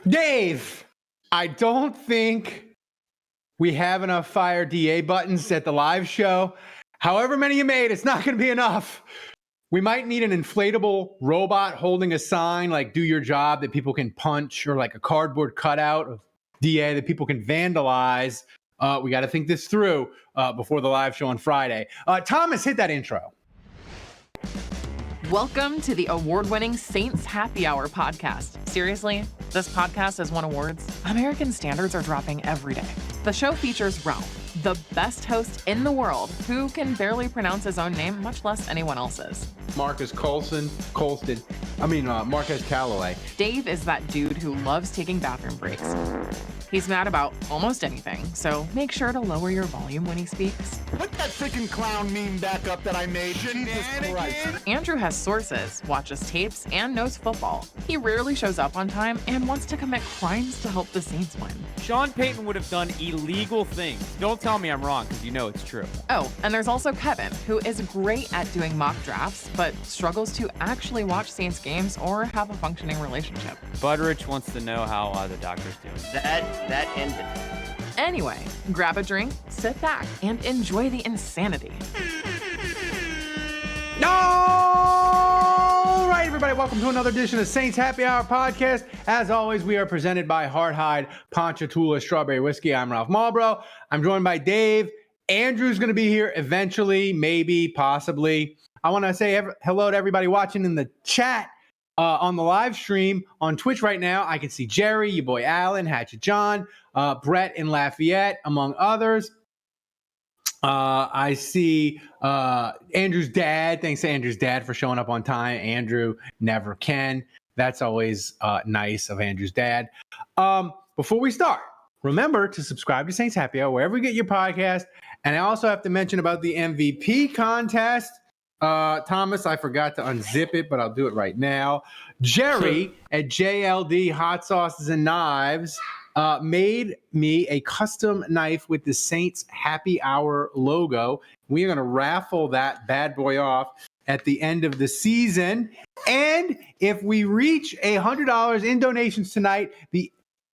Dave, I don't think we have enough fire DA buttons at the live show. However many you made, it's not going to be enough. We might need an inflatable robot holding a sign like "Do your job" that people can punch, or like a cardboard cutout of DA that people can vandalize. We got to think this through before the live show on Friday. Thomas, hit that intro. Welcome to the award-winning Saints Happy Hour podcast. Seriously, this podcast has won awards. American standards are dropping every day. The show features Ralph, the best host in the world, who can barely pronounce his own name, much less anyone else's. Marcus Callaway. Dave is that dude who loves taking bathroom breaks. He's mad about almost anything, so make sure to lower your volume when he speaks. Put that freaking clown meme back up that I made. Jesus Christ. Andrew has sources, watches tapes, and knows football. He rarely shows up on time and wants to commit crimes to help the Saints win. Sean Payton would have done illegal things. Don't tell me I'm wrong, because you know it's true. Oh, and there's also Kevin, who is great at doing mock drafts, but struggles to actually watch Saints games or have a functioning relationship. Budrich wants to know how the doctor's doing. That ended. Anyway, grab a drink, sit back, and enjoy the insanity. All right, everybody, welcome to another edition of Saints Happy Hour podcast. As always, we are presented by Hard Ponchatoula Strawberry Whiskey. I'm Ralph Marlborough. I'm joined by Dave. Andrew's going to be here eventually, maybe, possibly. I want to say hello to everybody watching in the chat. On the live stream on Twitch right now, I can see Jerry, your boy Alan, Hatchet John, Brett in Lafayette, among others. I see Andrew's dad. Thanks to Andrew's dad for showing up on time. Andrew never can. That's always nice of Andrew's dad. Before we start, remember to subscribe to Saints Happy Hour wherever you get your podcast. And I also have to mention about the MVP contest. Thomas, I forgot to unzip it, but I'll do it right now. Jerry at JLD Hot Sauces and Knives made me a custom knife with the Saints Happy Hour logo. We are going to raffle that bad boy off at the end of the season. And if we reach $100 in donations tonight,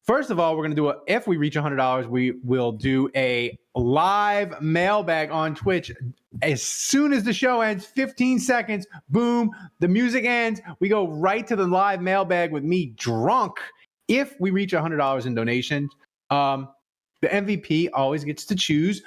first of all, we're going to do if we reach $100, we will do a live mailbag on Twitch. As soon as the show ends, 15 seconds, boom, the music ends. We go right to the live mailbag with me drunk. If we reach $100 in donations, the MVP always gets to choose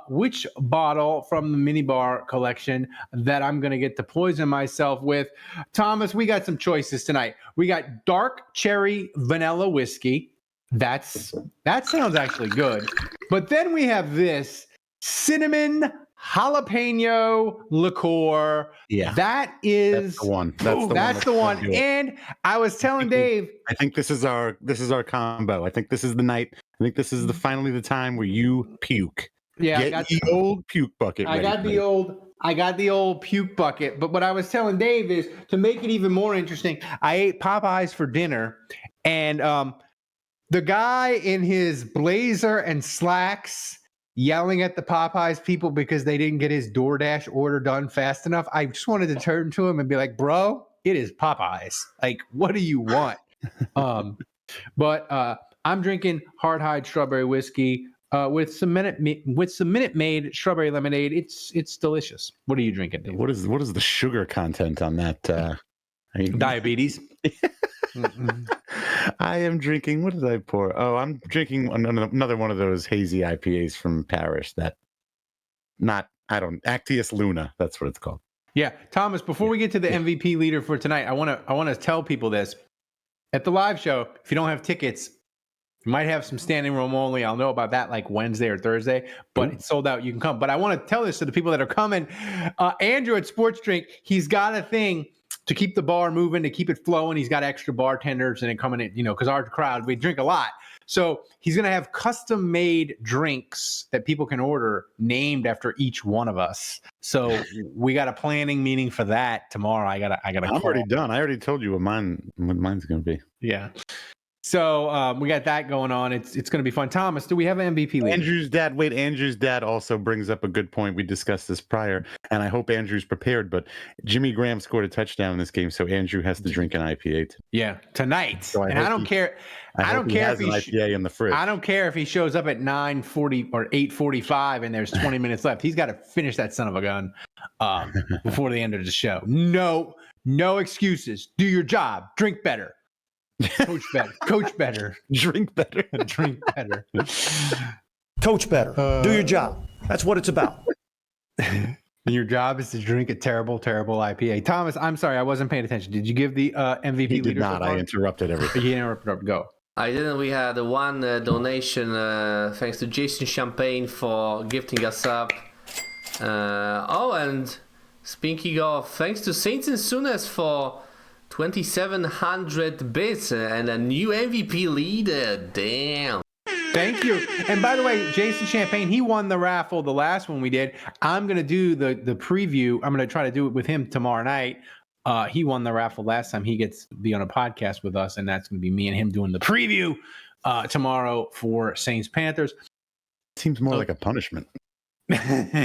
which bottle from the minibar collection that I'm going to get to poison myself with. Thomas, we got some choices tonight. We got dark cherry vanilla whiskey. That sounds actually good. But then we have this cinnamon jalapeno liqueur. Yeah, that's the one. That's the one. And I was telling Dave, I think this is our combo. I think this is the night. I think this is finally the time where you puke. Yeah, I got the old puke bucket. I got the old puke bucket. But what I was telling Dave is, to make it even more interesting, I ate Popeyes for dinner, and the guy in his blazer and slacks yelling at the Popeyes people because they didn't get his DoorDash order done fast enough. I just wanted to turn to him and be like, bro, it is Popeyes. Like, what do you want? But I'm drinking Hard Strawberry Whiskey with some Minute Maid strawberry lemonade. It's delicious. What are you drinking, Dave? What is the sugar content on that? Diabetes. I am drinking. What did I pour? Oh, I'm drinking another one of those hazy IPAs from Paris. Actius Luna. That's what it's called. Yeah, Thomas. Before we get to the MVP leader for tonight, I want to tell people this at the live show. If you don't have tickets, you might have some standing room only. I'll know about that like Wednesday or Thursday, but it's sold out. You can come. But I want to tell this to the people that are coming. Andrew at Sports Drink, he's got a thing to keep the bar moving, to keep it flowing. He's got extra bartenders and it coming in, because our crowd, we drink a lot. So he's going to have custom made drinks that people can order named after each one of us. So we got a planning meeting for that tomorrow. I got. I'm already done. I already told you what mine's going to be. Yeah. So we got that going on. It's going to be fun. Thomas, do we have an MVP leader? Andrew's dad also brings up a good point. We discussed this prior, and I hope Andrew's prepared, but Jimmy Graham scored a touchdown in this game, so Andrew has to drink an IPA. Yeah, tonight. So and I don't care. I don't care if he has an IPA in the fridge. I don't care if he shows up at 9:40 or 8:45 and there's 20 minutes left. He's got to finish that son of a gun before the end of the show. No excuses. Do your job. Drink better. Coach better. Coach better. Drink better. Drink better. Coach better. Do your job. That's what it's about. Your job is to drink a terrible, terrible IPA. Thomas, I'm sorry, I wasn't paying attention. Did you give the MVP He did leader? not. I interrupted everything. You interrupted. Go. I didn't. We had one donation thanks to Jason Champagne for gifting us up. And speaking of, thanks to Saints and Sunes for 2,700 bits and a new MVP leader. Damn. Thank you. And by the way, Jason Champagne, he won the raffle the last one we did. I'm going to do the preview. I'm going to try to do it with him tomorrow night. He won the raffle last time. He gets to be on a podcast with us, and that's going to be me and him doing the preview tomorrow for Saints Panthers. Seems more like a punishment.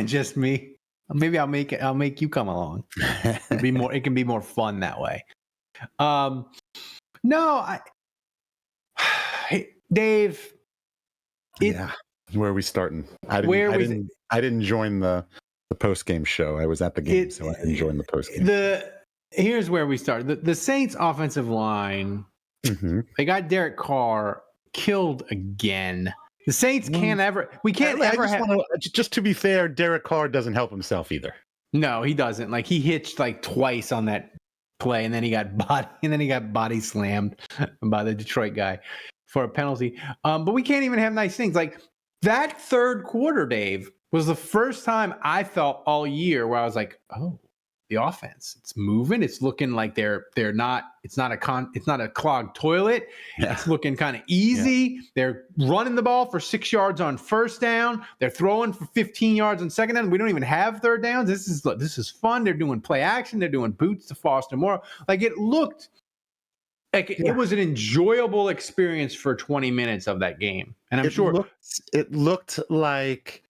Just me. Maybe I'll make you come along. It can be more fun that way. Dave. Where are we starting? I didn't join the post game show. I was at the game, so I didn't join the post game. Here's where we start. The Saints offensive line. Mm-hmm. They got Derek Carr killed again. The Saints can't ever. We can't ever have. Just to be fair, Derek Carr doesn't help himself either. No, he doesn't. Like he hitched like twice on that play, and then he got body slammed by the Detroit guy for a penalty. But we can't even have nice things. Like that third quarter, Dave, was the first time I felt all year where I was like, oh, the offense, it's moving. It's looking like they're not. It's not a clogged toilet. Yeah. It's looking kind of easy. Yeah. They're running the ball for 6 yards on first down. They're throwing for 15 yards on second down. We don't even have third downs. This is fun. They're doing play action. They're doing boots to Foster Moore. Like it looked like it was an enjoyable experience for 20 minutes of that game. And I'm sure it looked like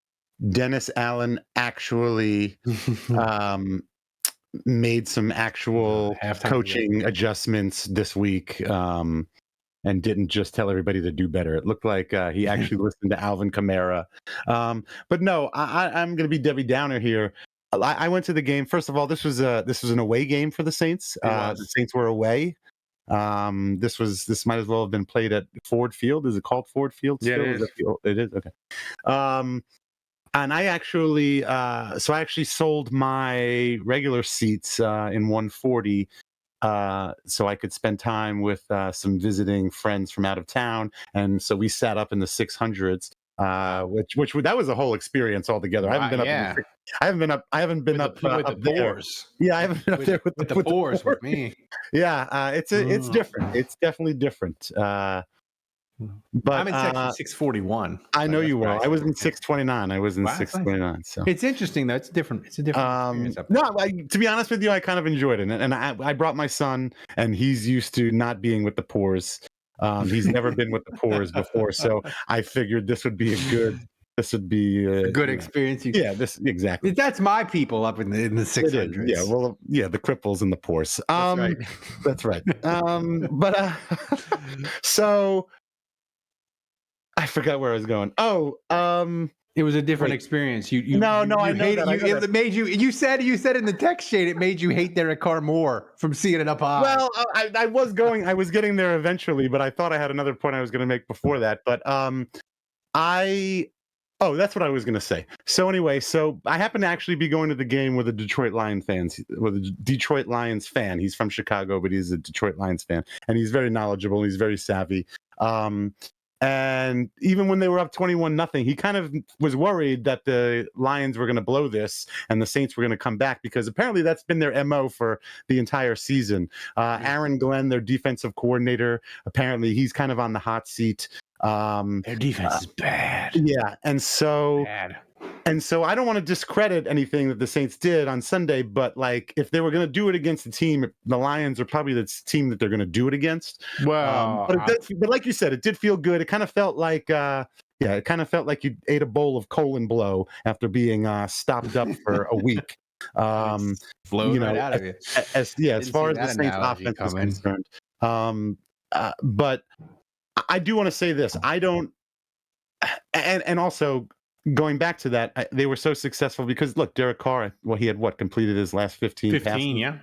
Dennis Allen actually made some actual coaching adjustments this week and didn't just tell everybody to do better. It looked like he actually listened to Alvin Kamara. But no, I'm going to be Debbie Downer here. I went to the game. First of all, this was an away game for the Saints. The Saints were away. This might as well have been played at Ford Field. Is it called Ford Field? Still? Yeah, it is. Okay. And I actually sold my regular seats in 140 so I could spend time with some visiting friends from out of town. And so we sat up in the 600s, which that was a whole experience altogether. I haven't been up with the boars. Yeah, I haven't been up there with the boars with me. Yeah, it's different. It's definitely different. But I'm in section 641. I know you were. I was in 629. I was in 629. So it's interesting though. It's different. It's a different experience. No, to be honest with you, I kind of enjoyed it, and I brought my son, and he's used to not being with the poors. He's never been with the poors before, so I figured this would be a good experience. This exactly. That's my people up in the 600s. Yeah, well, the cripples and the poors. That's right. That's right. But so. I forgot where I was going. It was a different experience. I know that. It made you. You said in the text shade it made you hate Derek Carr more from seeing it up high. Well, I was getting there eventually, but I thought I had another point I was going to make before that. But that's what I was going to say. So anyway, I happen to actually be going to the game with a Detroit Lions fan. He's from Chicago, but he's a Detroit Lions fan, and he's very knowledgeable. He's very savvy. And even when they were up 21-0, he kind of was worried that the Lions were going to blow this and the Saints were going to come back, because apparently that's been their MO for the entire season. Aaron Glenn, their defensive coordinator, apparently he's kind of on the hot seat. Their defense is bad. Yeah. And so And so I don't want to discredit anything that the Saints did on Sunday, but like if they were going to do it against the team, the Lions are probably the team that they're going to do it against. Well, but like you said, it did feel good. It kind of felt like it kind of felt like you ate a bowl of colon blow after being stopped up for a week. Flowed right out of you. As far as the Saints offense is concerned. But I do want to say this. I don't, and also going back to that, they were so successful because look, Derek Carr, he had completed his last 15 passes. Yeah.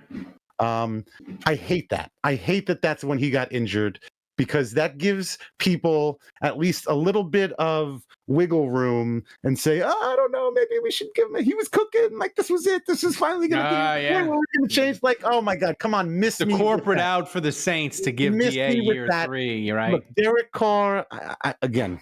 I hate that. I hate that that's when he got injured, because that gives people at least a little bit of wiggle room and say, I don't know, maybe we should give him. He was cooking, like this was it. This is finally going to be the point where we're going to change. Like, oh my God, come on, miss the me corporate out for the Saints to give DA year 3. You're right. Look, Derek Carr, again,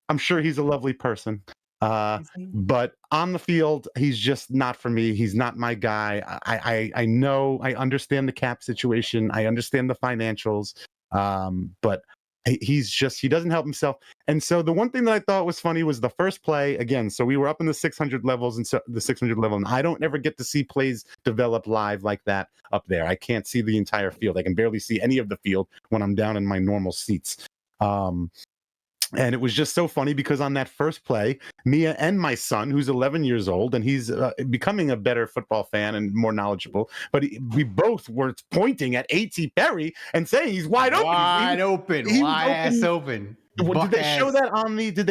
I'm sure he's a lovely person. But on the field, he's just not for me. He's not my guy. I know, I understand the cap situation. I understand the financials. But he doesn't help himself. And so the one thing that I thought was funny was the first play again. So we were up in the 600 levels and the 600 level, and I don't ever get to see plays develop live like that up there. I can't see the entire field. I can barely see any of the field when I'm down in my normal seats. And it was just so funny because on that first play, Mia and my son, who's 11 years old, and he's becoming a better football fan and more knowledgeable, but we both were pointing at A.T. Perry and saying he's wide open. Wide open. Did they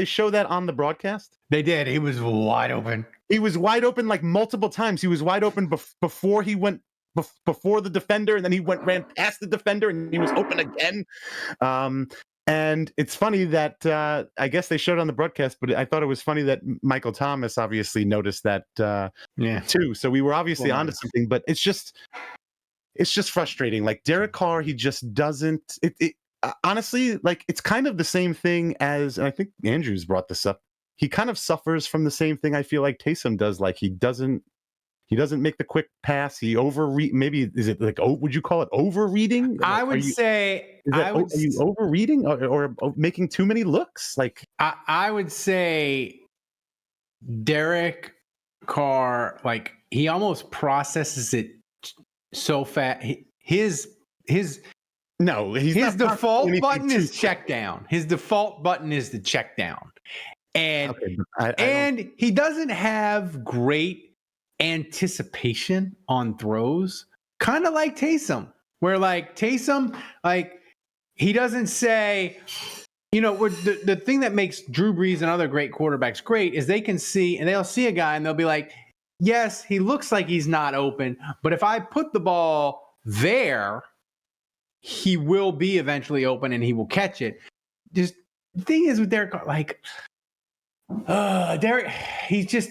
show that on the broadcast? They did. He was wide open. He was wide open like multiple times. He was wide open before he went before the defender, and then he ran past the defender, and he was open again. And it's funny that I guess they showed it on the broadcast, but I thought it was funny that Michael Thomas obviously noticed that too. So we were obviously onto something, but it's just frustrating. Like Derek Carr, he just doesn't. Honestly, like it's kind of the same thing as, and I think Andrews brought this up. He kind of suffers from the same thing I feel like Taysom does. Like he doesn't make the quick pass. He overread. Maybe is it like would you call it overreading? I would say. Are you overreading or making too many looks? Like I would say Derek Carr, like he almost processes it so fast. His default button is check down. His default button is the check down, and he doesn't have great anticipation on throws, kind of like Taysom, where like Taysom, like he doesn't say, the thing that makes Drew Brees and other great quarterbacks great is they can see, and they'll see a guy and they'll be like, yes, he looks like he's not open, but if I put the ball there, he will be eventually open and he will catch it. Just the thing is with Derek, like Derek, he's just,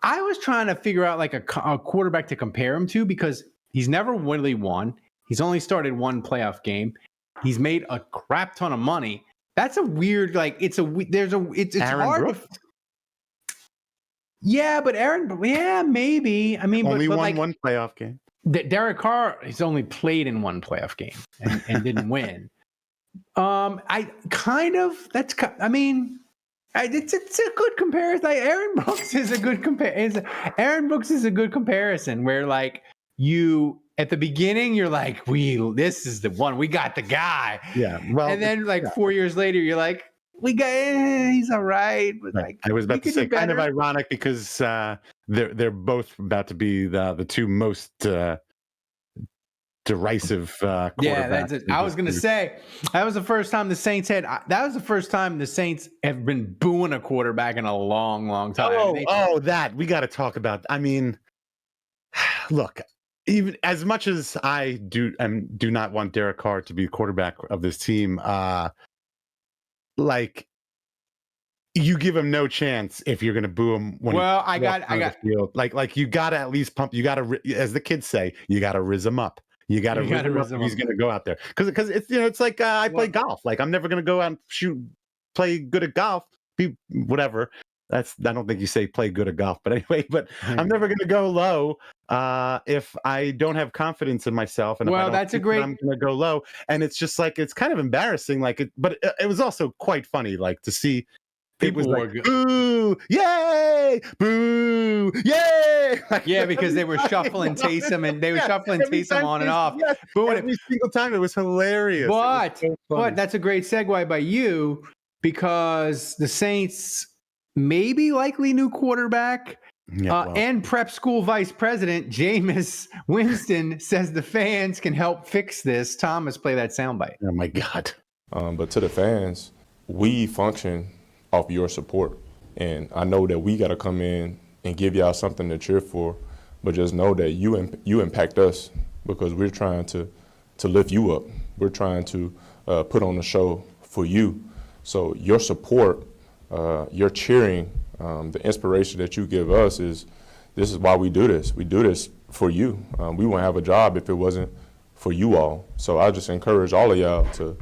I was trying to figure out like a quarterback to compare him to because he's never really won. He's only started one playoff game. He's made a crap ton of money. That's a weird, like, it's Aaron hard. Brooks? Maybe. I mean, only but won like, one playoff game. Derek Carr, he's only played in one playoff game and didn't win. It's a good comparison. Like Aaron Brooks is a good comparison. Aaron Brooks is a good comparison where like you at the beginning you're like, this is the one, we got the guy. Yeah. Well, and then like 4 years later you're like, we got he's all right. But like I was about to say kind of ironic because they're both about to be the two most derisive quarterbacks. Yeah, that's it. I was going to say that was the first time the Saints have been booing a quarterback in a long, long time. That we got to talk about. I mean, look, even as much as I do not want Derek Carr to be the quarterback of this team, like you give him no chance if you're going to boo him. I got the field. Like you got to at least pump. You got to, as the kids say, you got to rizz him up. You got to rizz him up. He's going to go out there because it's it's like I play golf. Like I'm never going to go out and play good at golf. Whatever. I don't think you say play good at golf, but anyway. But I'm never going to go low if I don't have confidence in myself. And I'm going to go low. And it's just like it's kind of embarrassing. Like but it was also quite funny, like to see it was People like, were boo, yay, boo, yay. Yeah, because they were shuffling Taysom and they were shuffling Taysom on and off. Every single time. It was hilarious. But that's a great segue by you because the Saints maybe likely new quarterback and prep school vice president Jameis Winston says the fans can help fix this. Thomas, play that soundbite. Oh my God. But to the fans, we function off your support. And I know that we got to come in and give y'all something to cheer for, but just know that you impact us because we're trying to lift you up. We're trying to put on a show for you. So your support, your cheering, the inspiration that you give us this is why we do this. We do this for you. We wouldn't have a job if it wasn't for you all. So I just encourage all of y'all to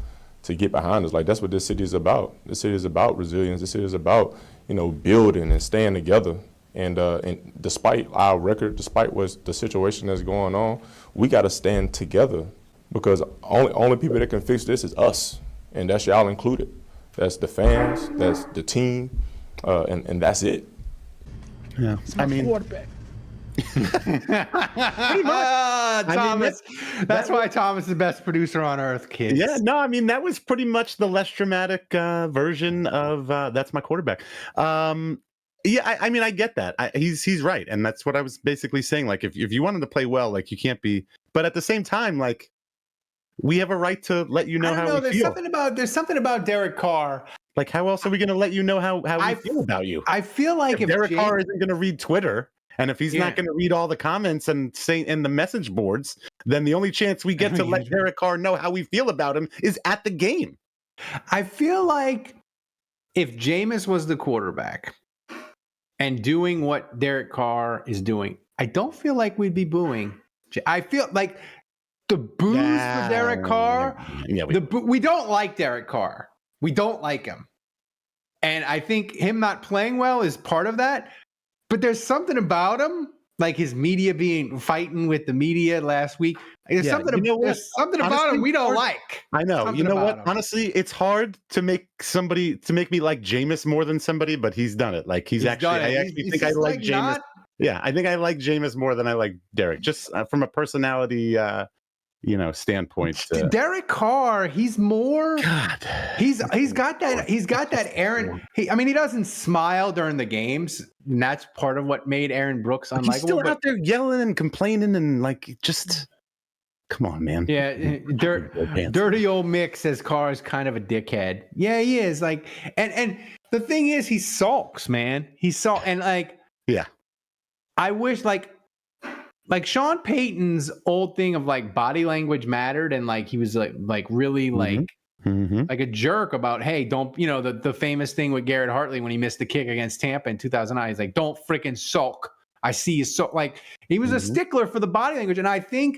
get behind us. Like, that's what this city is about. This city is about resilience. This city is about, building and staying together. And despite our record, despite the situation that's going on, we got to stand together because only people that can fix this is us, and that's y'all included. That's the fans, that's the team, and that's it. Yeah, Quarterback. Pretty much. Thomas. That's why Thomas is the best producer on earth, kids. Yeah, no, that was pretty much the less dramatic version of that's my quarterback. Yeah, I get that. He's right, and that's what I was basically saying. Like, if you wanted to play well, like, you can't be. But at the same time, like, we have a right to let you know how we feel. There's something about Derek Carr. Like, how else are we going to let you know how we feel about you? I feel like if Derek Carr isn't going to read Twitter, and if he's not going to read all the comments and say in the message boards, then the only chance we get to let Derek Carr know how we feel about him is at the game. I feel like if Jameis was the quarterback and doing what Derek Carr is doing, I don't feel like we'd be booing. I feel like the boos for Derek Carr, we don't like Derek Carr. We don't like him. And I think him not playing well is part of that. But there's something about him, like his media fighting with the media last week. There's something about him we don't like. I know. You know what? Honestly, it's hard to make me like Jameis more than somebody, but he's done it. Like, I actually think I like Jameis. Yeah, I think I like Jameis more than I like Derek, just from a personality standpoint. Derek Carr, he's more. God, he's got that Aaron. He doesn't smile during the games, and that's part of what made Aaron Brooks unlikable. He's still out there yelling and complaining and just. Come on, man. Yeah, dirty old Mick says Carr is kind of a dickhead. Yeah, he is. Like, and the thing is, he sulks, man. He sulks, and yeah. I wish like Sean Payton's old thing of like body language mattered, and like he was like really like a jerk about, hey, don't, the famous thing with Garrett Hartley when he missed the kick against Tampa in 2009. He's like, don't freaking sulk. I see you sulk. Like, he was a stickler for the body language, and I think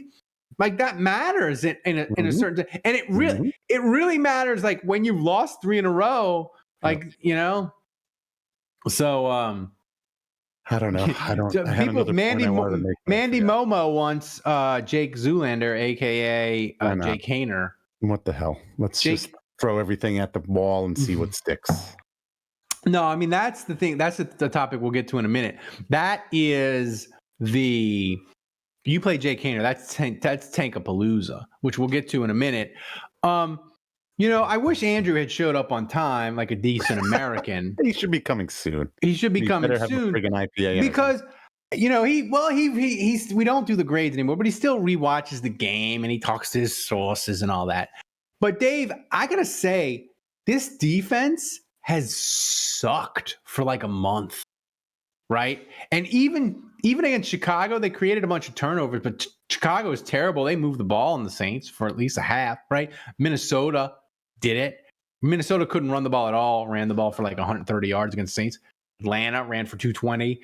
like that matters in a certain, and it really matters like when you've lost 3 in a row, like So I don't know. Mandy Momo wants Jake Zoolander, aka Jake Hainer. What the hell? Let's just throw everything at the wall and see what sticks. No, that's the thing. That's the topic we'll get to in a minute. That is you play Jake Hainer. That's Tankapalooza, which we'll get to in a minute. I wish Andrew had showed up on time like a decent American. He should be coming soon. He should be coming soon. Have a friggin' IPA because we don't do the grades anymore, but he still rewatches the game and he talks to his sources and all that. But Dave, I gotta say, this defense has sucked for like a month, right? And even against Chicago, they created a bunch of turnovers, but Chicago is terrible. They moved the ball on the Saints for at least a half, right? Minnesota did it. Minnesota couldn't run the ball at all, ran the ball for like 130 yards against the Saints. Atlanta ran for 220.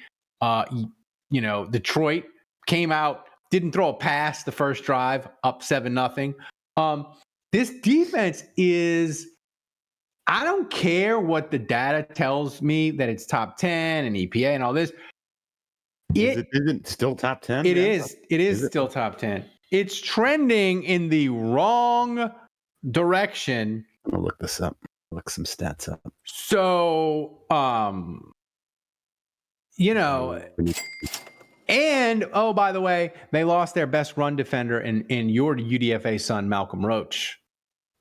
Detroit came out, didn't throw a pass the first drive, up 7-0. This defense is, I don't care what the data tells me that it's top 10 and EPA and all this. Is it still top 10? It is. It is still top 10. It's trending in the wrong direction. I'm gonna look this up. look some stats up. So, and by the way, they lost their best run defender in your UDFA son, Malcolm Roach.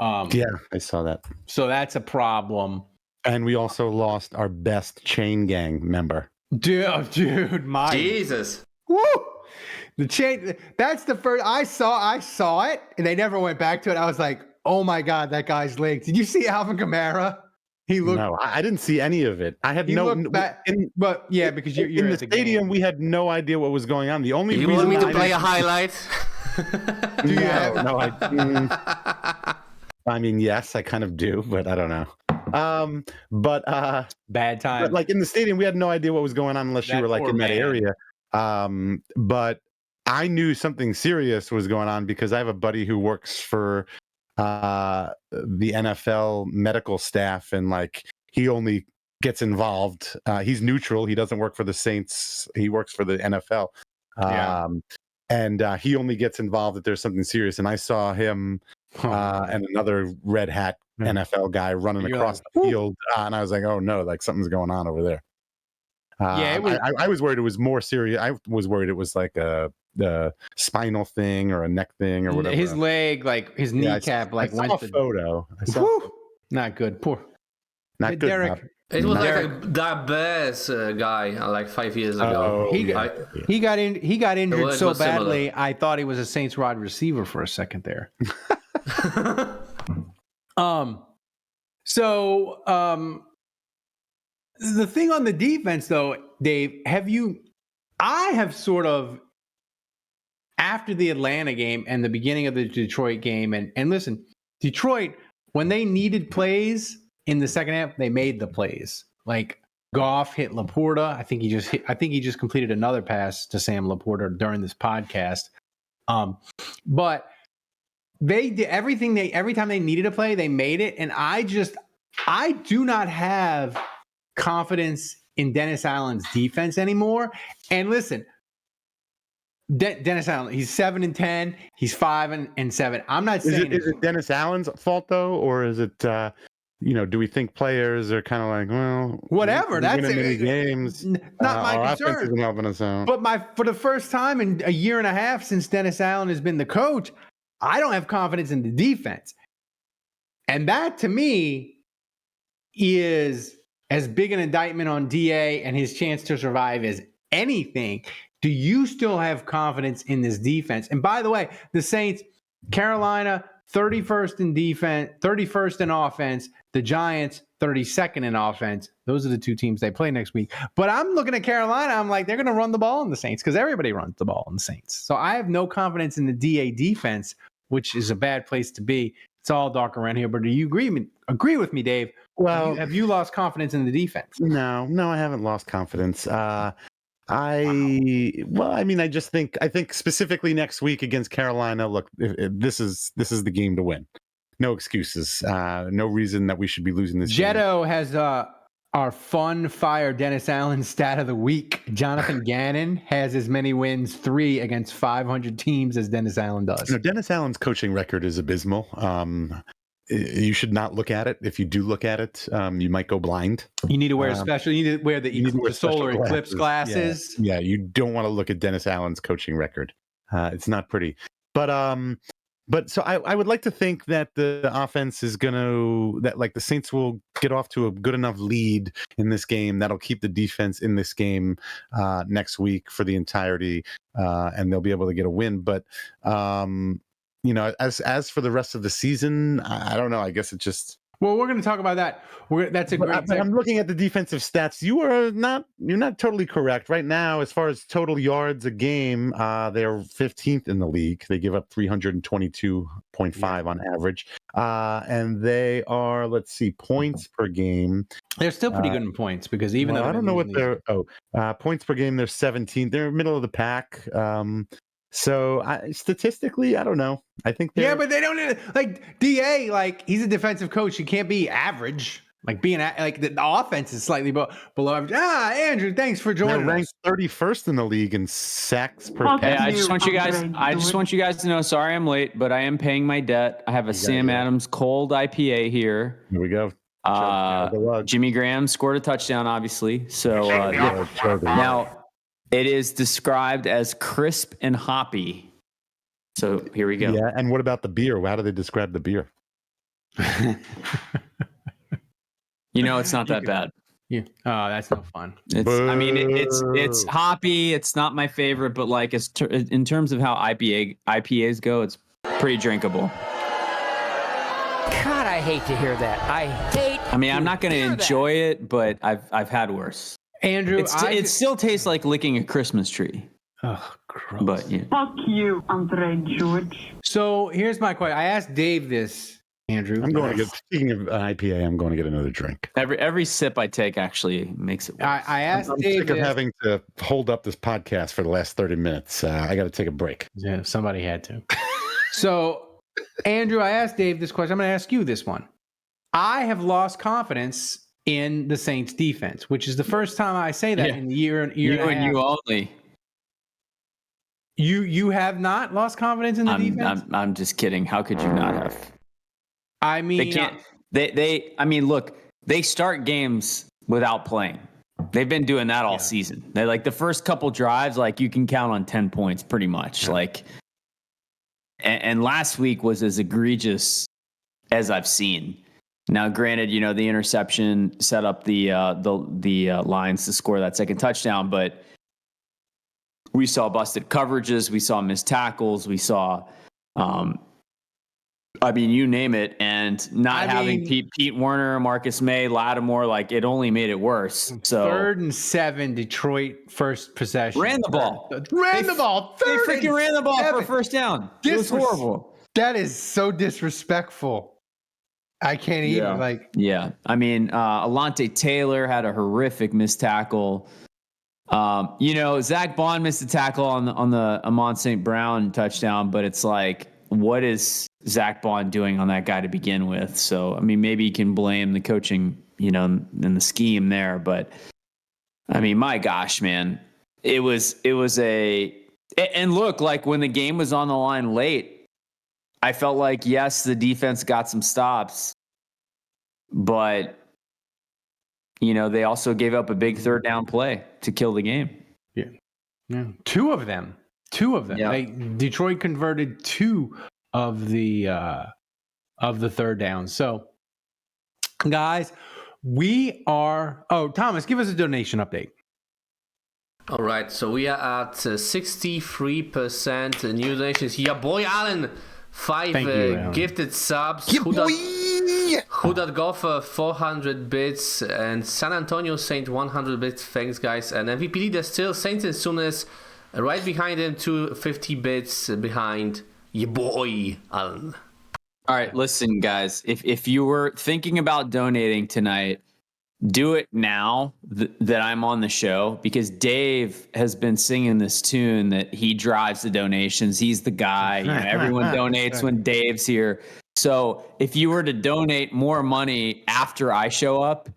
Yeah, I saw that. So that's a problem. And we also lost our best chain gang member. Dude, my Jesus. Woo! The chain. That's the first I saw it, and they never went back to it. I was like, oh my god, that guy's leg. Did you see Alvin Kamara? He looked. No, I didn't see any of it. I had but yeah, because you're in the at the stadium. game. We had no idea what was going on. The only You reason want me to I play a didn't- highlight? I mean, yes, I kind of do, but I don't know. Bad time. But like in the stadium, we had no idea what was going on unless you were like in that area. But I knew something serious was going on because I have a buddy who works for the NFL medical staff, and like he only gets involved. He's neutral. He doesn't work for the Saints. He works for the NFL. And he only gets involved if there's something serious. And I saw him and another red hat NFL guy running across the field, and I was like, "Oh no, like something's going on over there." I was worried it was more serious. I was worried it was like a spinal thing or a neck thing or whatever. His leg, like his kneecap, I saw a photo. Not good. Poor. Not good. Derek. It was like a Garbez guy like 5 years ago. He got injured so badly. Similar. I thought he was a Saints wide receiver for a second there. The thing on the defense, though, Dave, I have sort of, after the Atlanta game and the beginning of the Detroit game, and listen, Detroit, when they needed plays in the second half, they made the plays. Like Goff hit Laporta. I think he just completed another pass to Sam Laporta during this podcast. But they did everything every time they needed a play, they made it. And I do not have confidence in Dennis Allen's defense anymore. And listen, Dennis Allen, he's 7-10, he's 5-7. I'm not saying is it Dennis Allen's fault though, or is it do we think players are kind of like, well, whatever? That's many games. Not my our concern. offense isn't helping us out. But for the first time in a year and a half since Dennis Allen has been the coach, I don't have confidence in the defense, and that to me is as big an indictment on DA and his chance to survive as anything. Do you still have confidence in this defense? And by the way, the Saints, Carolina, 31st in defense, 31st in offense. The Giants, 32nd in offense. Those are the two teams they play next week. But I'm looking at Carolina. I'm like, they're going to run the ball on the Saints because everybody runs the ball on the Saints. So I have no confidence in the DA defense, which is a bad place to be. It's all dark around here. But do you agree with me, Dave? Well, have you lost confidence in the defense? No, I haven't lost confidence. I think specifically next week against Carolina, look, this is the game to win. No excuses. No reason that we should be losing this Jetto has our fun fire Dennis Allen stat of the week. Jonathan Gannon has as many wins, 3 against 500 teams as Dennis Allen does. Dennis Allen's coaching record is abysmal. You should not look at it. If you do look at it, you might go blind. You need to wear the solar eclipse glasses. Yeah, you don't want to look at Dennis Allen's coaching record. It's not pretty. But so I would like to think that the offense is the Saints will get off to a good enough lead in this game that'll keep the defense in this game next week for the entirety, and they'll be able to get a win. But as for the rest of the season, I don't know. I guess it just. Well, we're going to talk about that. That's a great. But I'm looking at the defensive stats. You're not totally correct right now. As far as total yards a game, they're 15th in the league. They give up 322.5 on average, and they are points per game. They're still pretty good in points because even though I don't know what their points per game, they're 17th. They're middle of the pack. So statistically, I don't know. I think but they don't like DA. Like he's a defensive coach. He can't be average. Like the offense is slightly below average. Andrew, thanks for joining. They're ranked 31st in the league in sacks per. Hey, I just want you guys to know. Sorry, I'm late, but I am paying my debt. I have a Sam Adams cold IPA here. Here we go. Jimmy Graham scored a touchdown, obviously. So now it is described as crisp and hoppy. So here we go. Yeah, and what about the beer? How do they describe the beer? It's not that bad. Yeah. Oh, that's no fun. It's hoppy. It's not my favorite, but like in terms of how IPAs go, it's pretty drinkable. God, I hate to hear that. I'm not going to enjoy it, but I've had worse. Andrew, it still tastes like licking a Christmas tree. Oh, gross. But yeah. Fuck you, Andre George. So here's my question. I asked Dave this, Andrew. Speaking of IPA, I'm going to get another drink. Every sip I take actually makes it worse. I asked I'm Dave sick of having to hold up this podcast for the last 30 minutes. I got to take a break. Yeah, somebody had to. So, Andrew, I asked Dave this question. I'm going to ask you this one. I have lost confidence in the Saints defense, which is the first time I say that in the year and a half. You only. You have not lost confidence in the defense? I'm just kidding. How could you not have? I mean, they can't. Look, they start games without playing. They've been doing that all season. They like the first couple drives, like you can count on 10 points pretty much. Yeah. And last week was as egregious as I've seen. Now, granted, the interception set up the Lions to score that second touchdown, but we saw busted coverages, we saw missed tackles, we saw, you name it, and not having Pete Werner, Marcus May, Lattimore, it only made it worse. So 3rd and 7, Detroit first possession. Ran the ball. They freaking ran the ball for a first down. It was horrible. That is so disrespectful. I can't even Yeah. Alontae Taylor had a horrific missed tackle. Zach Bond missed a tackle on the Amon St. Brown touchdown, but it's what is Zach Bond doing on that guy to begin with? So, maybe you can blame the coaching, in the scheme there, but my gosh, man, it was and look, when the game was on the line late, I felt yes, the defense got some stops, but they also gave up a big 3rd down play to kill the game. Yeah. Two of them. Yeah. Detroit converted 2 of the 3rd down. So, guys, we are. Oh, Thomas, give us a donation update. All right, so we are at 63% new donations. Yeah, boy, Alan. 5 gifted subs. Who that Golfer 400 bits and San Antonio Saint 100 bits. Thanks, guys. And MVP leader still Saints and Sunes right behind him, 250 bits behind your boy Alan. All right, listen, guys. If you were thinking about donating tonight, do it now that I'm on the show, because Dave has been singing this tune that he drives the donations. He's the guy. Everyone donates when Dave's here. So if you were to donate more money after I show up,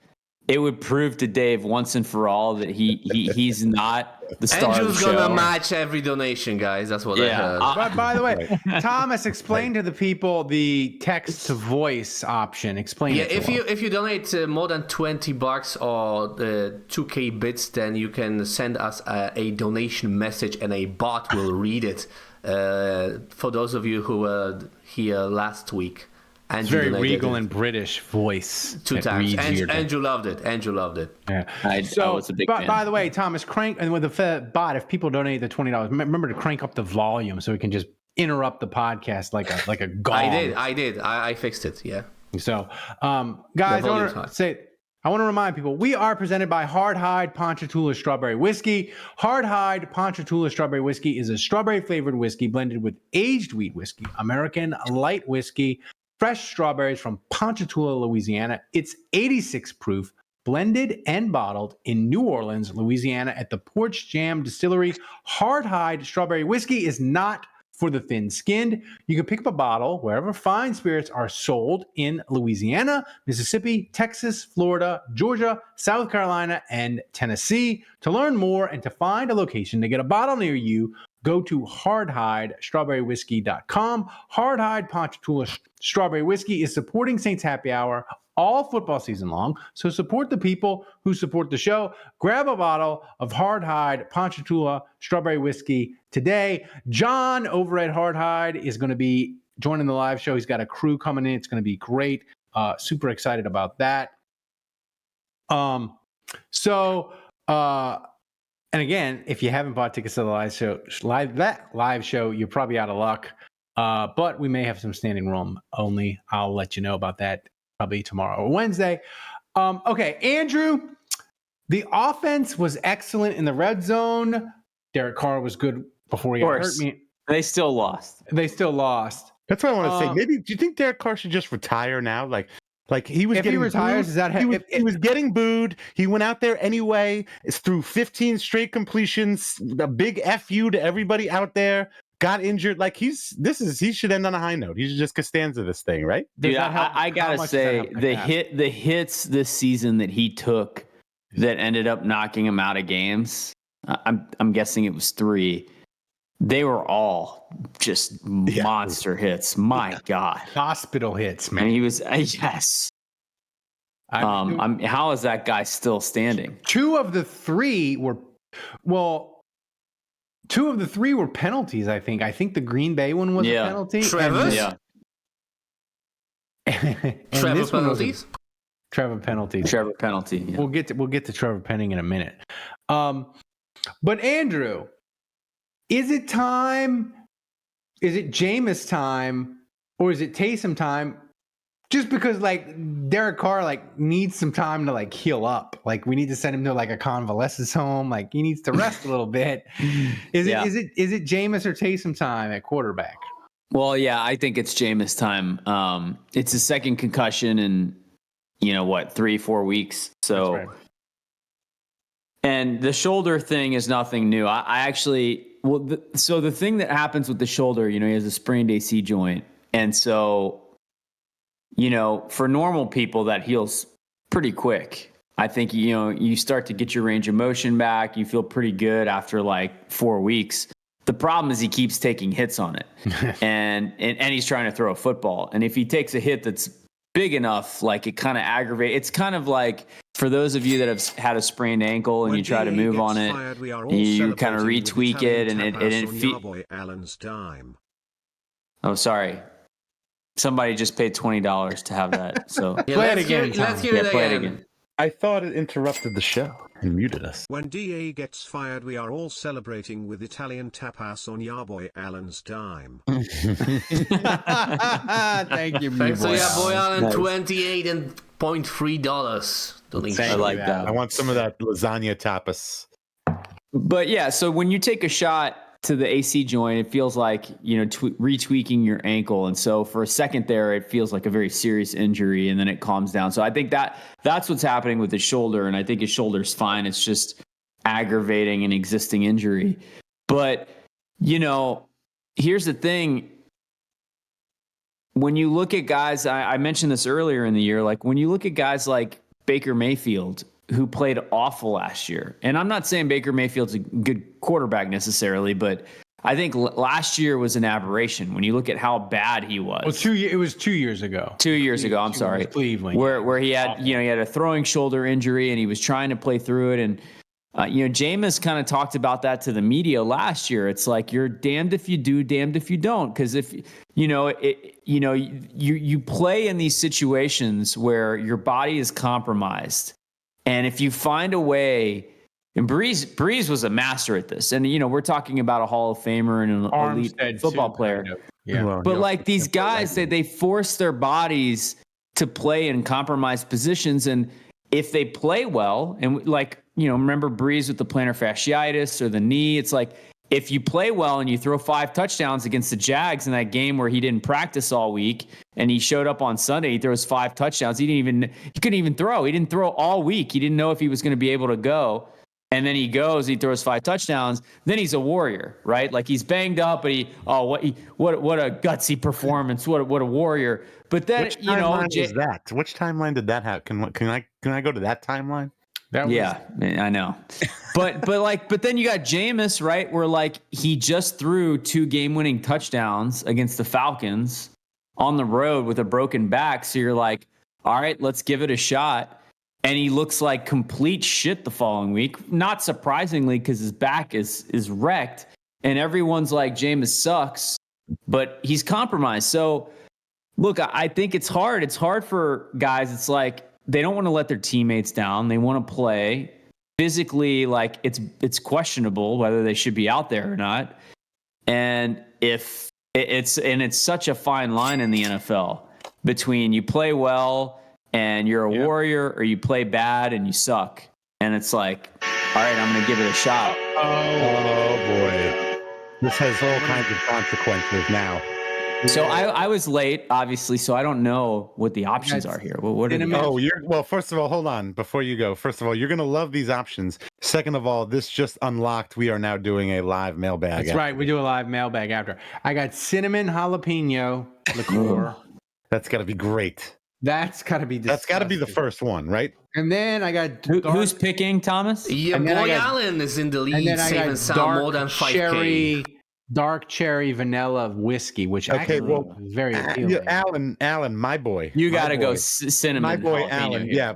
it would prove to Dave once and for all that he's not the star of the show. Andrew's gonna match every donation, guys. That's what I heard. By the way, Thomas, explain to the people the text to voice option. Explain it. If you donate more than $20 or 2K bits, then you can send us a donation message, and a bot will read it. For those of you who were here last week. It's very regal and British voice. 2 times. Andrew loved it. Yeah. I was a big fan. By the way, Thomas, crank, and with the bot, if people donate the $20, remember to crank up the volume so we can just interrupt the podcast like a gong. I did. I fixed it. Yeah. So, guys, I want to remind people, we are presented by Hard Hide Ponchatoula Strawberry Whiskey. Hard Hide Ponchatoula Strawberry Whiskey is a strawberry-flavored whiskey blended with aged wheat whiskey, American light whiskey, fresh strawberries from Ponchatoula, Louisiana. It's 86 proof, blended and bottled in New Orleans, Louisiana at the Porch Jam Distillery. Hard Hide Strawberry Whiskey is not for the thin-skinned. You can pick up a bottle wherever fine spirits are sold in Louisiana, Mississippi, Texas, Florida, Georgia, South Carolina, and Tennessee. To learn more and to find a location to get a bottle near you, go to hardhidestrawberrywhiskey.com. Hard Hide Ponchatoula Strawberry Whiskey is supporting Saints Happy Hour all football season long. So support the people who support the show. Grab a bottle of Hard Hide Ponchatoula Strawberry Whiskey today. John over at Hard Hide is going to be joining the live show. He's got a crew coming in. It's going to be great. Super excited about that. And again, if you haven't bought tickets to the live show, you're probably out of luck. But we may have some standing room only. I'll let you know about that probably tomorrow or Wednesday. Okay, Andrew, the offense was excellent in the red zone. Derek Carr was good before he got hurt. They still lost. That's what I want to say. Maybe do you think Derek Carr should just retire now? Like he was getting retires, booed. He was getting booed. He went out there anyway. It's through 15 straight completions. A big FU to everybody out there. Got injured. Like he should end on a high note. He should just Costanza this thing, right? Dude, I gotta say the hits this season that he took that ended up knocking him out of games. I'm guessing it was 3. They were all just monster hits. My God, hospital hits, man. And he was yes. How is that guy still standing? 2 of the 3 were penalties. I think the Green Bay one was a penalty. Trevor penalties. Trevor penalties. Trevor penalty. Yeah. We'll get to Trevor Penning in a minute. But Andrew, is it time? Is it Jameis time, or is it Taysom time? Just because Derek Carr needs some time to heal up. We need to send him to a convalescence home. He needs to rest a little bit. Is it Jameis or Taysom time at quarterback? Well, yeah, I think it's Jameis time. It's his second concussion in 3-4 weeks. So, right. And the shoulder thing is nothing new. I actually, so the thing that happens with the shoulder, he has a sprained AC joint. And so, for normal people that heals pretty quick. I think, you start to get your range of motion back. You feel pretty good after 4 weeks. The problem is he keeps taking hits on it and he's trying to throw a football. And if he takes a hit that's big enough, it kind of aggravates. It's kind of for those of you that have had a sprained ankle and you try to move on it, you kind of retweak it and Oh, sorry. Somebody just paid $20 to have that. So play it again. Let's hear it again. I thought it interrupted the show and muted us. When DA gets fired, we are all celebrating with Italian tapas on Yarboy Allen's dime. Thank you, Thanks to Yarboy Allen, nice. $28.3. I like that. I want some of that lasagna tapas. But yeah, so when you take a shot to the AC joint, it feels like, retweaking your ankle. And so for a second there, it feels like a very serious injury, and then it calms down. So I think that's what's happening with his shoulder. And I think his shoulder's fine. It's just aggravating an existing injury. But, here's the thing. When you look at guys, I mentioned this earlier in the year, when you look at guys like Baker Mayfield, who played awful last year. And I'm not saying Baker Mayfield's a good quarterback necessarily, but I think last year was an aberration when you look at how bad he was. Well, it was 2 years ago. 2 years ago, I'm sorry. Cleveland. Where he had, he had a throwing shoulder injury and he was trying to play through it. And, Jameis kind of talked about that to the media last year. It's you're damned if you do, damned if you don't. Because if, you play in these situations where your body is compromised. And if you find a way, and Breeze was a master at this. And, we're talking about a Hall of Famer and an elite football player. Kind of. Yeah. Well, but these guys, they force their bodies to play in compromised positions. And if they play well, and remember Breeze with the plantar fasciitis or the knee, it's if you play well and you throw 5 touchdowns against the Jags in that game where he didn't practice all week and he showed up on Sunday, he throws 5 touchdowns. He couldn't even throw. He didn't throw all week. He didn't know if he was going to be able to go. And then he throws 5 touchdowns. Then he's a warrior, right? He's banged up, but what a gutsy performance. What a warrior. But then, which timeline is that? Which timeline did that happen? Can I go to that timeline? I know. But then you got Jameis, right? Where he just threw 2 game-winning touchdowns against the Falcons on the road with a broken back. So you're all right, let's give it a shot. And he looks like complete shit the following week. Not surprisingly, because his back is wrecked. And everyone's like, Jameis sucks, but he's compromised. So, look, I think it's hard. It's hard for guys. It's like they don't want to let their teammates down. They want to play. Physically, like it's questionable whether they should be out there or not. And if it's such a fine line in the NFL between you play well and you're a warrior, or you play bad and you suck. And it's like, all right, I'm going to give it a shot. Oh boy. This has all kinds of consequences now. So I was late, obviously, so I don't know what the options are here. What are well, first of all, hold on. Before you go, first of all, you're going to love these options. Second of all, this just unlocked. We are now doing a live mailbag. That's right. We do a live mailbag after. I got cinnamon jalapeno liqueur. That's got to be great. That's got to be disgusting. That's got to be the first one, right? And then I got... Who's picking, Thomas? Your boy Allen is in the lead, saving sound more than 5K. Dark cherry vanilla whiskey, which actually is very appealing. Alan, my boy. You got to go cinnamon. My boy Alan. Yeah.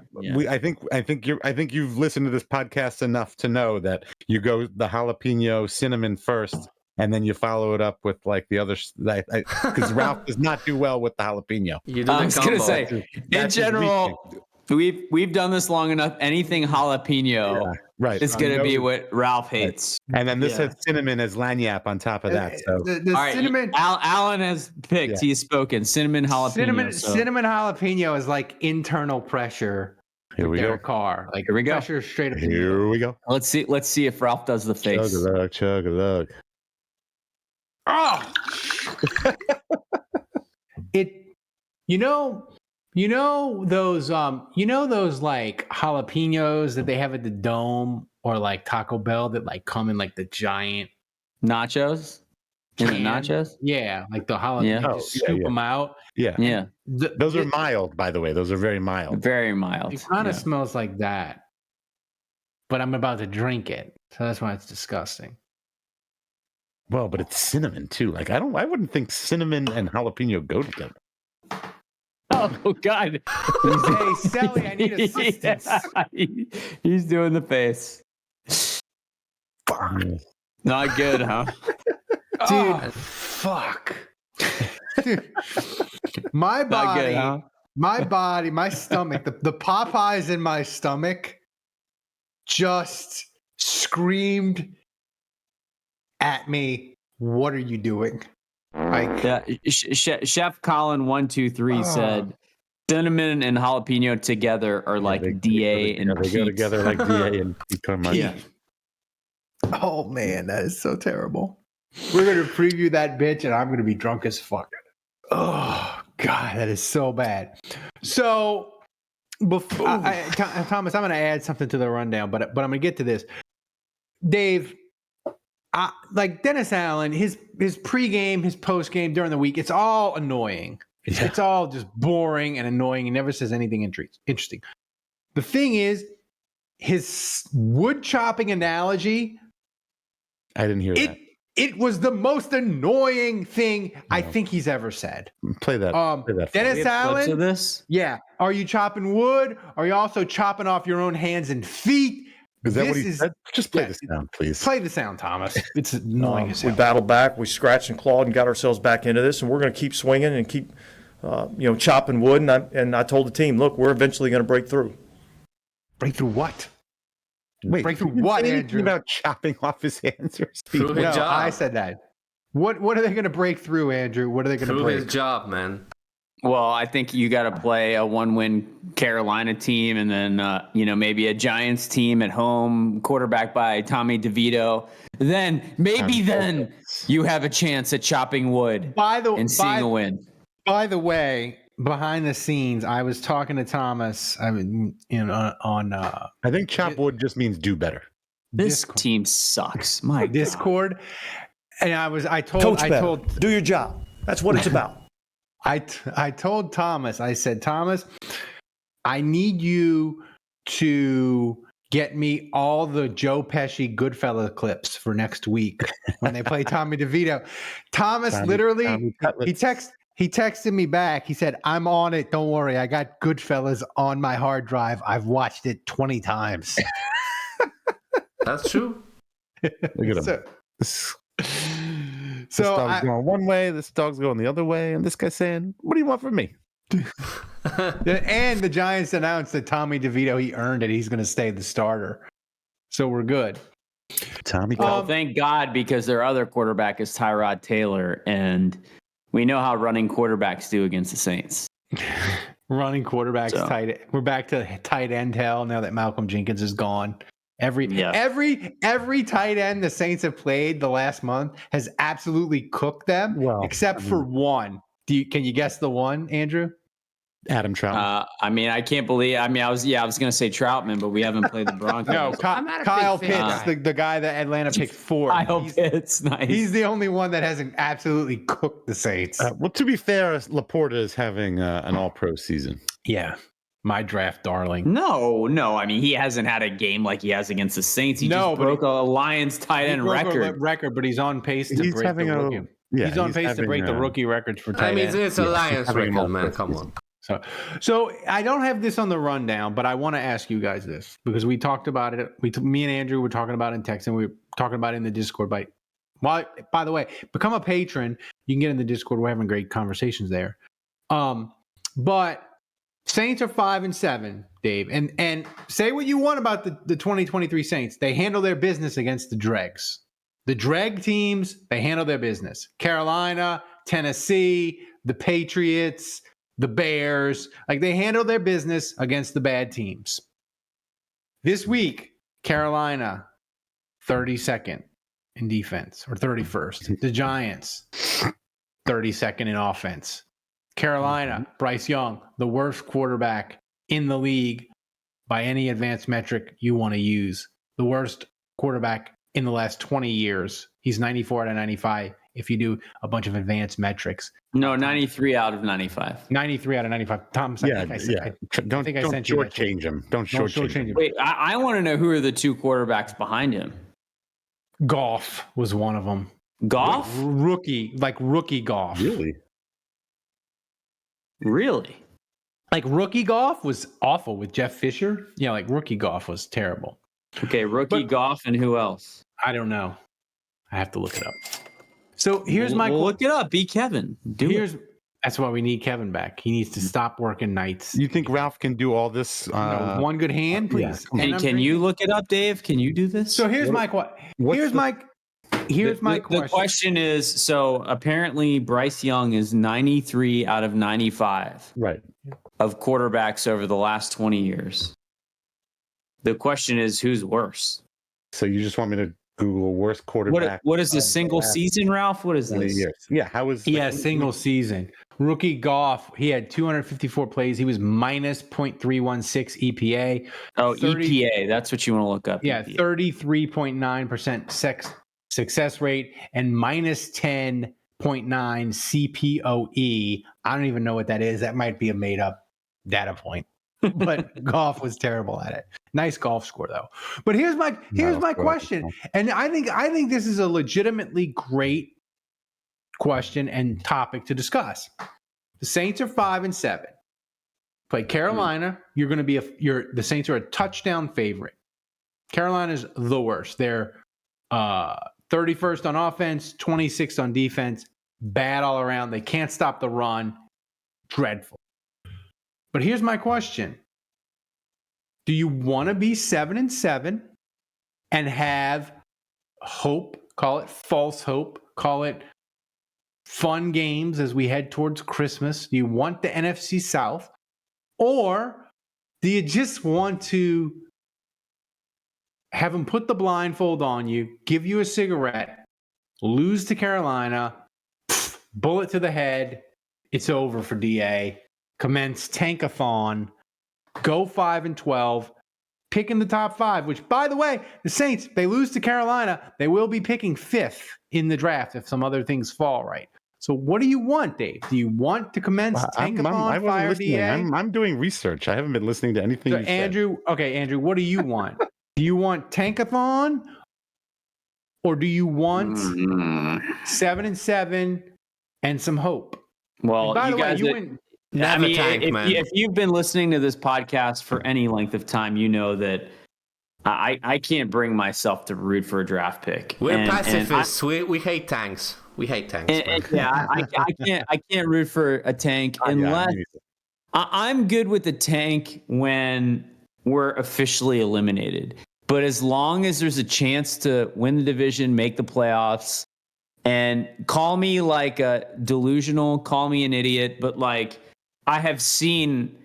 I think you've listened to this podcast enough to know that you go the jalapeno cinnamon first, and then you follow it up with like the other, because Ralph does not do well with the jalapeno. I was going to say, in general, we've done this long enough. Anything jalapeno, right? It's going to be what Ralph hates. Right. And then this has cinnamon as lagniappe on top of that. So the all right, cinnamon. Alan has picked. He's spoken. Cinnamon jalapeno. Cinnamon jalapeno is like internal pressure. Here we go. Car. Like here we go. Pressure straight up. Here we go. Let's see if Ralph does the face. Chug a lug. Oh. Those like jalapenos that they have at the Dome or like Taco Bell that like come in like the giant nachos. Nachos? Yeah, like the jalapenos. Scoop them out. Yeah. Those are mild, by the way. Those are very mild. Very mild. It kind of smells like that. But I'm about to drink it, so that's why it's disgusting. Well, but it's cinnamon too. Like I wouldn't think cinnamon and jalapeno go together. Oh God! Hey, Sally, I need assistance. He's doing the face. Not good, huh? Dude, fuck. Dude, my body, good, huh? my stomach, the Popeyes in my stomach just screamed at me, what are you doing? Chef Colin 123 said cinnamon and jalapeno together are like DA and they go together like DA and Pete. Yeah. Oh man, that is so terrible. We're gonna preview that bitch and I'm gonna be drunk as fuck. Oh God, that is so bad. So before Thomas, I'm gonna add something to the rundown, but I'm gonna get to this. Dave, like Dennis Allen, his pregame, his postgame during the week, it's all annoying. It's all just boring and annoying. He never says anything interesting. The thing is, his wood chopping analogy. I didn't hear that. It was the most annoying thing I think he's ever said. Play that. Dennis Allen. Of this? Yeah. Are you chopping wood? Are you also chopping off your own hands and feet? Is that what he said? Just play the sound, please. Play the sound, Thomas. It's annoying as hell. We battled back, we scratched and clawed and got ourselves back into this, and we're going to keep swinging and keep, chopping wood. And I told the team, look, we're eventually going to break through. Break through what? Wait, break through what, Andrew? About chopping off his hands or feet? Through his job. I said that. What are they going to break through, Andrew? What are they going to break? Through his job, man. Well, I think you got to play a 1-win Carolina team and then, maybe a Giants team at home, quarterbacked by Tommy DeVito. Then you have a chance at chopping wood and seeing a win. By the way, behind the scenes, I was talking to Thomas. I think chop wood just means do better. This team sucks. My Discord. God. And I told do your job. That's what it's about. I told Thomas, I said, Thomas, I need you to get me all the Joe Pesci Goodfella clips for next week when they play Tommy DeVito. Thomas literally, he He texted me back. He said, "I'm on it. Don't worry. I got Goodfellas on my hard drive. I've watched it 20 times." That's true. Look at him. This So dog's going one way, this dog's going the other way, and this guy's saying, "What do you want from me?" And the Giants announced that Tommy DeVito, he earned it. He's going to stay the starter. So we're good. Tommy. Well, thank God, because their other quarterback is Tyrod Taylor, and we know how running quarterbacks do against the Saints. Running quarterbacks, tight. We're back to tight end hell now that Malcolm Jenkins is gone. Every tight end the Saints have played the last month has absolutely cooked them, except for one. Can you guess the one, Andrew? Adam Troutman. I can't believe. I was going to say Troutman, but we haven't played the Broncos. No, Kyle Pitts, the guy that Atlanta picked fourth. Kyle Pitts, nice. He's the only one that hasn't absolutely cooked the Saints. Well, to be fair, Laporta is having an All-Pro season. Yeah, my draft darling. No. I mean, he hasn't had a game like he has against the Saints. He just broke a Lions tight end record. But he's on pace to break the rookie. He's on pace to break the rookie records for tight end. It's a Lions record, man. Come on. So I don't have this on the rundown, but I want to ask you guys this because we talked about it. Me and Andrew were talking about it in text, and we were talking about it in the Discord. By the way, become a patron. You can get in the Discord. We're having great conversations there. But Saints are 5-7, Dave, and say what you want about the 2023 Saints. They handle their business against the dregs. The dreg teams, they handle their business. Carolina, Tennessee, the Patriots, the Bears, like they handle their business against the bad teams. This week, Carolina, 32nd in defense, or 31st. The Giants, 32nd in offense. Carolina, Bryce Young, the worst quarterback in the league by any advanced metric you want to use. The worst quarterback in the last 20 years. He's 94 out of 95 if you do a bunch of advanced metrics. No, 93 out of 95. 93 out of 95. Tom, don't shortchange him. Don't shortchange him. Wait, I want to know who are the two quarterbacks behind him. Goff was one of them. Goff? Rookie Goff. Really? Like rookie Goff was awful with Jeff Fisher. Yeah, like rookie Goff was terrible. Okay, Goff and who else? I don't know. I have to look it up. So here's we'll look it up. Be Kevin. That's why we need Kevin back. He needs to stop working nights. You think Ralph can do all this? One good hand, please. Yeah. Can you look it up, Dave? Can you do this? So here's my question. The question is, so apparently Bryce Young is 93 out of 95 of quarterbacks over the last 20 years. The question is, who's worse? So you just want me to Google worst quarterback? What is this single season, Ralph? What is this? Years. Yeah, how is single season. Rookie Goff, he had 254 plays. He was minus 0.316 EPA. Oh, EPA. That's what you want to look up. Yeah, 33.9% success rate and minus 10.9 CPOE. I don't even know what that is. That might be a made up data point. But Goff was terrible at it. Nice golf score though. But here's my question, and I think this is a legitimately great question and topic to discuss. The Saints are 5-7. Play Carolina. You're going to be the Saints are a touchdown favorite. Carolina's the worst. They're 31st on offense, 26th on defense. Bad all around. They can't stop the run. Dreadful. But here's my question. Do you want to be 7-7 and have hope, call it false hope, call it fun games as we head towards Christmas? Do you want the NFC South? Or do you just want to have them put the blindfold on you, give you a cigarette, lose to Carolina, bullet to the head, it's over for DA, commence tankathon, go 5-12, pick in the top 5, which, by the way, the Saints, they lose to Carolina, they will be picking 5th in the draft if some other things fall right. So what do you want, Dave? Do you want to commence tankathon, fire DA? I'm doing research. I haven't been listening to anything you Andrew, said. Okay, Andrew, what do you want? Do you want tankathon, or do you want 7-7 and some hope? Well, by you the way, guys, you win. Never tank, man. if you've been listening to this podcast for any length of time, you know that I can't bring myself to root for a draft pick. We're pacifists. We hate tanks. We hate tanks. I can't root for a tank unless I'm good with the tank when we're officially eliminated. But as long as there's a chance to win the division, make the playoffs, and call me like a delusional, call me an idiot, but like I have seen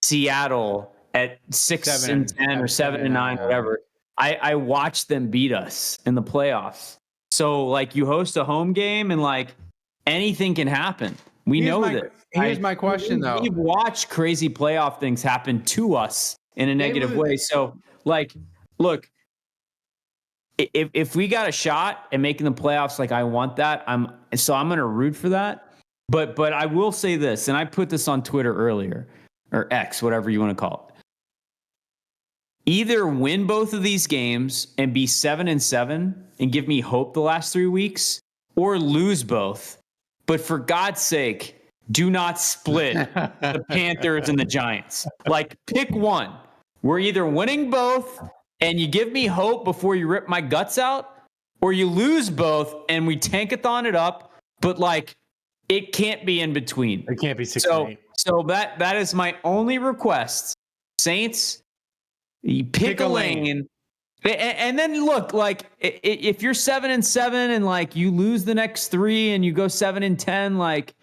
Seattle at 6-10 or 7-9, whatever. I watched them beat us in the playoffs. So like you host a home game and like anything can happen. Here's my question though. We've watched crazy playoff things happen to us in a negative way. So like, look, if we got a shot at making the playoffs, like I want that, I'm going to root for that. But I will say this, and I put this on Twitter earlier, or X, whatever you want to call it. Either win both of these games and be 7-7 and give me hope the last 3 weeks, or lose both. But for God's sake, do not split the Panthers and the Giants. Like, pick one. We're either winning both and you give me hope before you rip my guts out, or you lose both and we tankathon it up, but like it can't be in between. It can't be 6-8. So that is my only request. Saints, you pick a lane. And then look, like if you're 7-7 and like you lose the next 3 and you go 7-10, like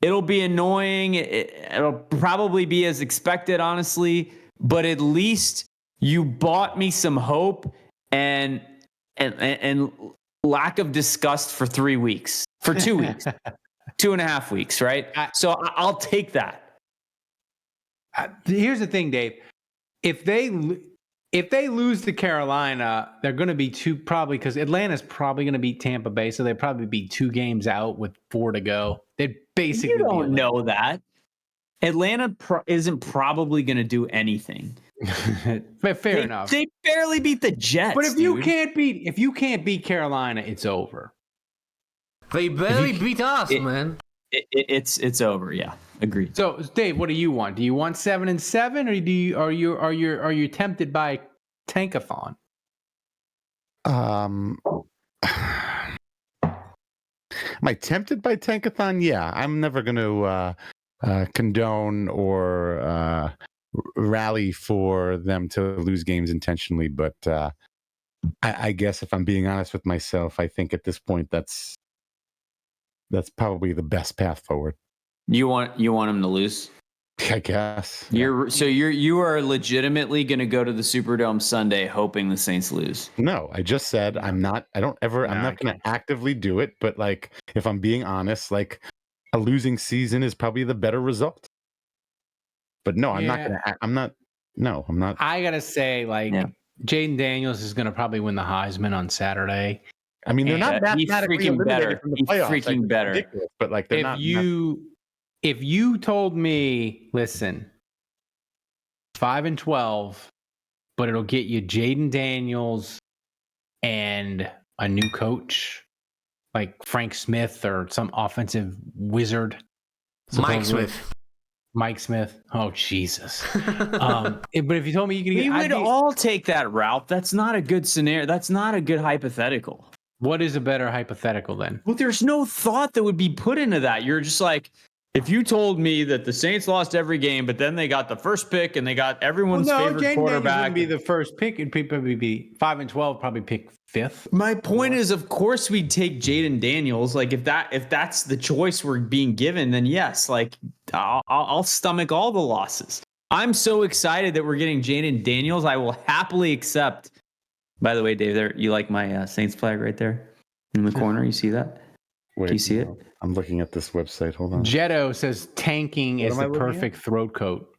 it'll be annoying. It'll probably be as expected, honestly, but at least you bought me some hope and lack of disgust for 3 weeks, for 2 weeks, 2.5 weeks, right? So I'll take that. Here's the thing, Dave. If they lose to Carolina, they're going to be probably because Atlanta's probably going to beat Tampa Bay, so they'd probably be 2 games out with 4 to go. They'd basically you don't know that. Atlanta isn't probably going to do anything. Fair enough. They barely beat the Jets. But if you can't beat Carolina, it's over. They barely beat us, man. It's over. Yeah, agreed. So, Dave, what do you want? Do you want 7-7, or are you tempted by tankathon? Am I tempted by tankathon? Yeah, I'm never going to condone or rally for them to lose games intentionally, but I guess if I'm being honest with myself, I think at this point that's probably the best path forward. You want them to lose? I guess. You are legitimately going to go to the Superdome Sunday hoping the Saints lose. No, I just said I'm not going to actively do it, but like if I'm being honest, like a losing season is probably the better result. But no, I'm not. I got to say, Jaden Daniels is going to probably win the Heisman on Saturday. I mean, they're not mathematically freaking eliminated from the playoffs. He's freaking better. But like, they're not. If you told me, listen, 5-12, but it'll get you Jaden Daniels and a new coach like Frank Smith or some offensive wizard. Mike Smith. Oh, Jesus. But if you told me you could we would all take that route. That's not a good scenario. That's not a good hypothetical. What is a better hypothetical then? Well, there's no thought that would be put into that. You're just like, if you told me that the Saints lost every game, but then they got the first pick and they got everyone's favorite quarterback. Wouldn't be the first pick. It'd probably be 5-12, probably pick 5th. My point is, of course, we'd take Jaden Daniels. Like if that's the choice we're being given, then yes, like I'll stomach all the losses. I'm so excited that we're getting Jaden Daniels. I will happily accept. By the way, Dave, there you like my Saints flag right there in the corner? You see that? Wait, do you see it? I'm looking at this website. Hold on. Jetto says tanking is the perfect throat coat.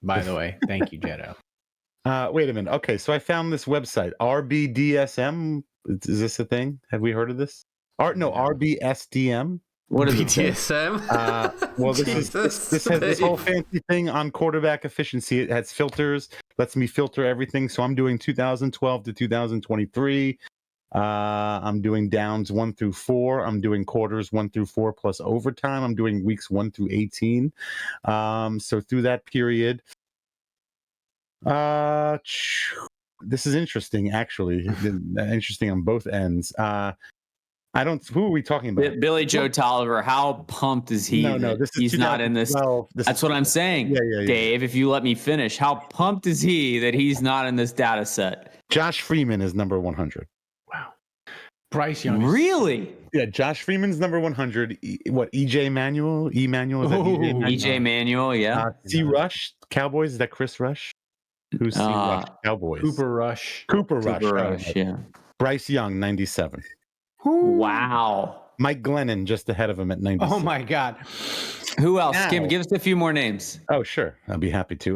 By the way, thank you, Jetto. Wait a minute. Okay, so I found this website, RBDSM. Is this a thing? Have we heard of this? RBSDM. What is BDSM? Well, this has this whole fancy thing on quarterback efficiency. It has filters, lets me filter everything. So I'm doing 2012 to 2023. I'm doing downs 1 through 4. I'm doing quarters 1 through 4 plus overtime. I'm doing weeks 1 through 18. So through that period, this is interesting, actually. Interesting on both ends. Who are we talking about? Billy Joe Tolliver. How pumped is he? No, this is he's not in this. That's what I'm saying, Dave. If you let me finish, how pumped is he that he's not in this data set? Josh Freeman is number 100. Wow. Bryce Young. Really? Yeah, Josh Freeman's number 100. EJ Manuel? Emmanuel? Is that EJ Manuel, yeah. C. Rush, Cowboys. Is that Chris Rush? Who's C. Rush? Cowboys. Cooper Rush, yeah. Bryce Young, 97. Wow. Mike Glennon just ahead of him at 96. Oh my God. Who else? Give us a few more names. Oh, sure. I'll be happy to.